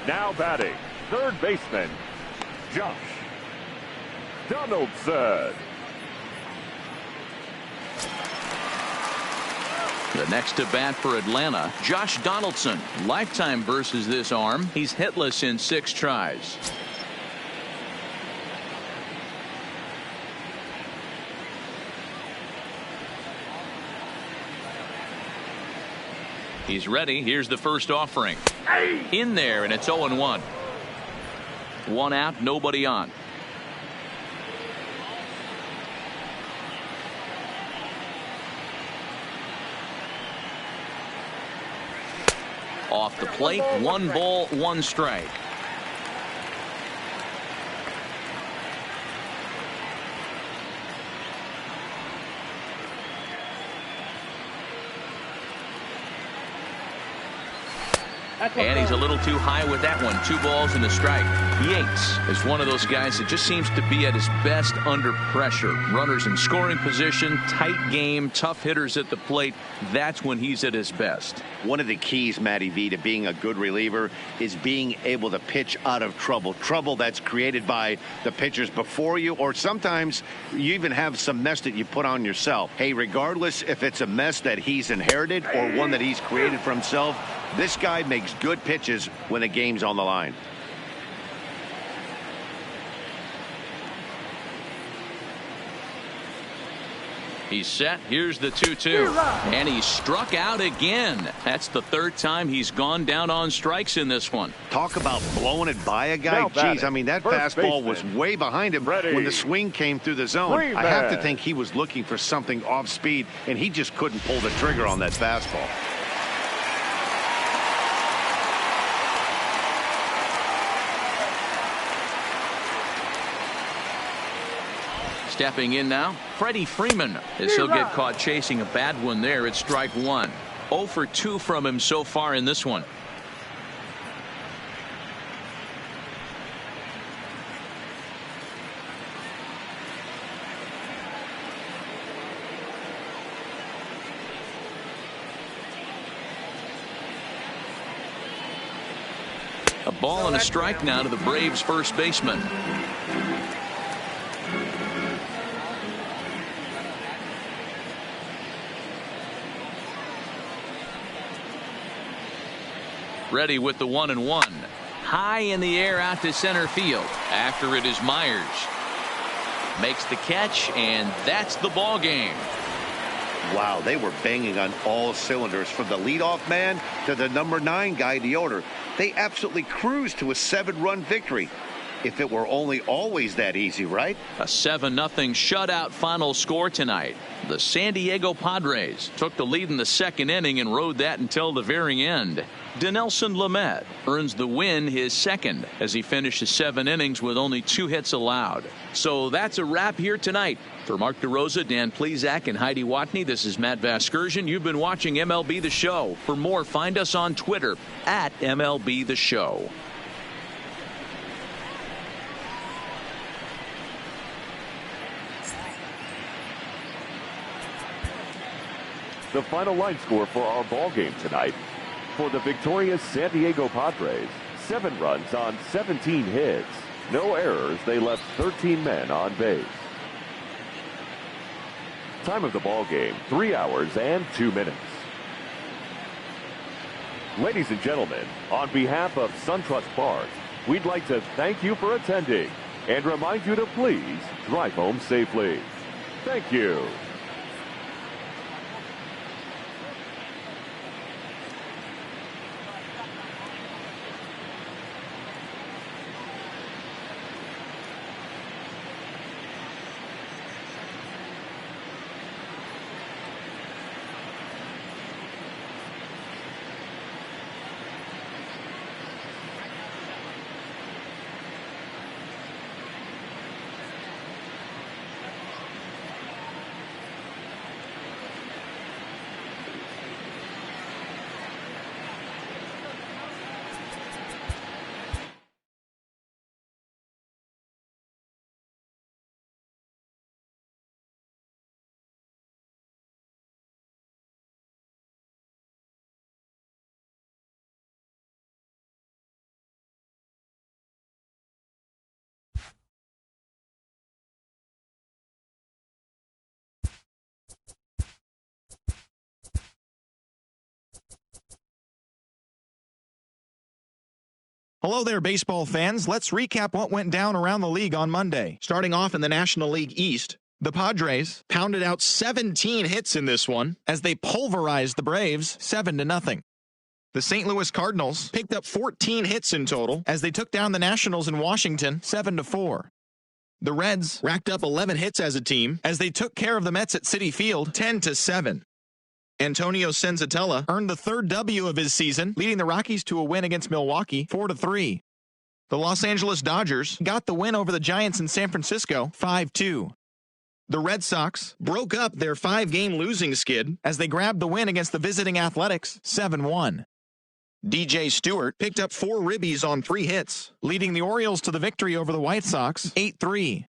Now batting, third baseman, Josh Donaldson. The next to bat for Atlanta, Josh Donaldson. Lifetime versus this arm. He's hitless in 6 tries. He's ready. Here's the first offering. In there, and it's 0-1. 1 out, nobody on. Off the plate, 1 ball, 1 strike. And he's a little too high with that one. 2 balls and a strike. Yates is one of those guys that just seems to be at his best under pressure. Runners in scoring position, tight game, tough hitters at the plate. That's when he's at his best. One of the keys, Matty V, to being a good reliever is being able to pitch out of trouble. Trouble that's created by the pitchers before you, or sometimes you even have some mess that you put on yourself. Hey, regardless if it's a mess that he's inherited or one that he's created for himself, this guy makes good pitches when the game's on the line. He's set. Here's the 2-2. And he struck out again. That's the 3rd time he's gone down on strikes in this one. Talk about blowing it by a guy. Jeez, I mean, that fastball was way behind him when the swing came through the zone. I have to think he was looking for something off speed, and he just couldn't pull the trigger on that fastball. Stepping in now, Freddie Freeman, as he'll get caught chasing a bad one there at strike 1. 0 for 2 from him so far in this one. A ball and a strike now to the Braves first baseman. Ready with the 1-1. High in the air out to center field. After it is Myers. Makes the catch, and that's the ball game. Wow, they were banging on all cylinders, from the leadoff man to the number 9 guy, the order. They absolutely cruised to a 7-run victory. if it were only always that easy, right? A 7-0 shutout final score tonight. The San Diego Padres took the lead in the second inning and rode that until the very end. Dinelson Lamet earns the win, his second, as he finishes 7 innings with only 2 hits allowed. So that's a wrap here tonight. For Mark DeRosa, Dan Plezak, and Heidi Watney, this is Matt Vasgersian. You've been watching MLB The Show. For more, find us on Twitter at MLB The Show. The final line score for our ball game tonight. For the victorious San Diego Padres, 7 runs on 17 hits. No errors. They left 13 men on base. Time of the ball game, 3 hours and 2 minutes. Ladies and gentlemen, on behalf of SunTrust Park, we'd like to thank you for attending and remind you to please drive home safely. Thank you. Hello there, baseball fans. Let's recap what went down around the league on Monday. Starting off in the National League East, the Padres pounded out 17 hits in this one as they pulverized the Braves 7-0. The St. Louis Cardinals picked up 14 hits in total as they took down the Nationals in Washington 7-4. The Reds racked up 11 hits as a team as they took care of the Mets at Citi Field 10-7. Antonio Senzatella earned the 3rd W of his season, leading the Rockies to a win against Milwaukee 4-3. The Los Angeles Dodgers got the win over the Giants in San Francisco 5-2. The Red Sox broke up their 5-game losing skid as they grabbed the win against the visiting Athletics 7-1. DJ Stewart picked up 4 ribbies on 3 hits, leading the Orioles to the victory over the White Sox 8-3.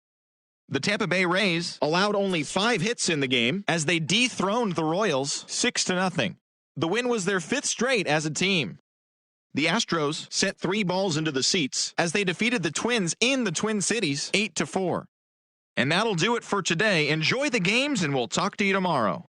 The Tampa Bay Rays allowed only 5 hits in the game as they dethroned the Royals 6-0. The win was their 5th straight as a team. The Astros set 3 balls into the seats as they defeated the Twins in the Twin Cities 8-4. And that'll do it for today. Enjoy the games, and we'll talk to you tomorrow.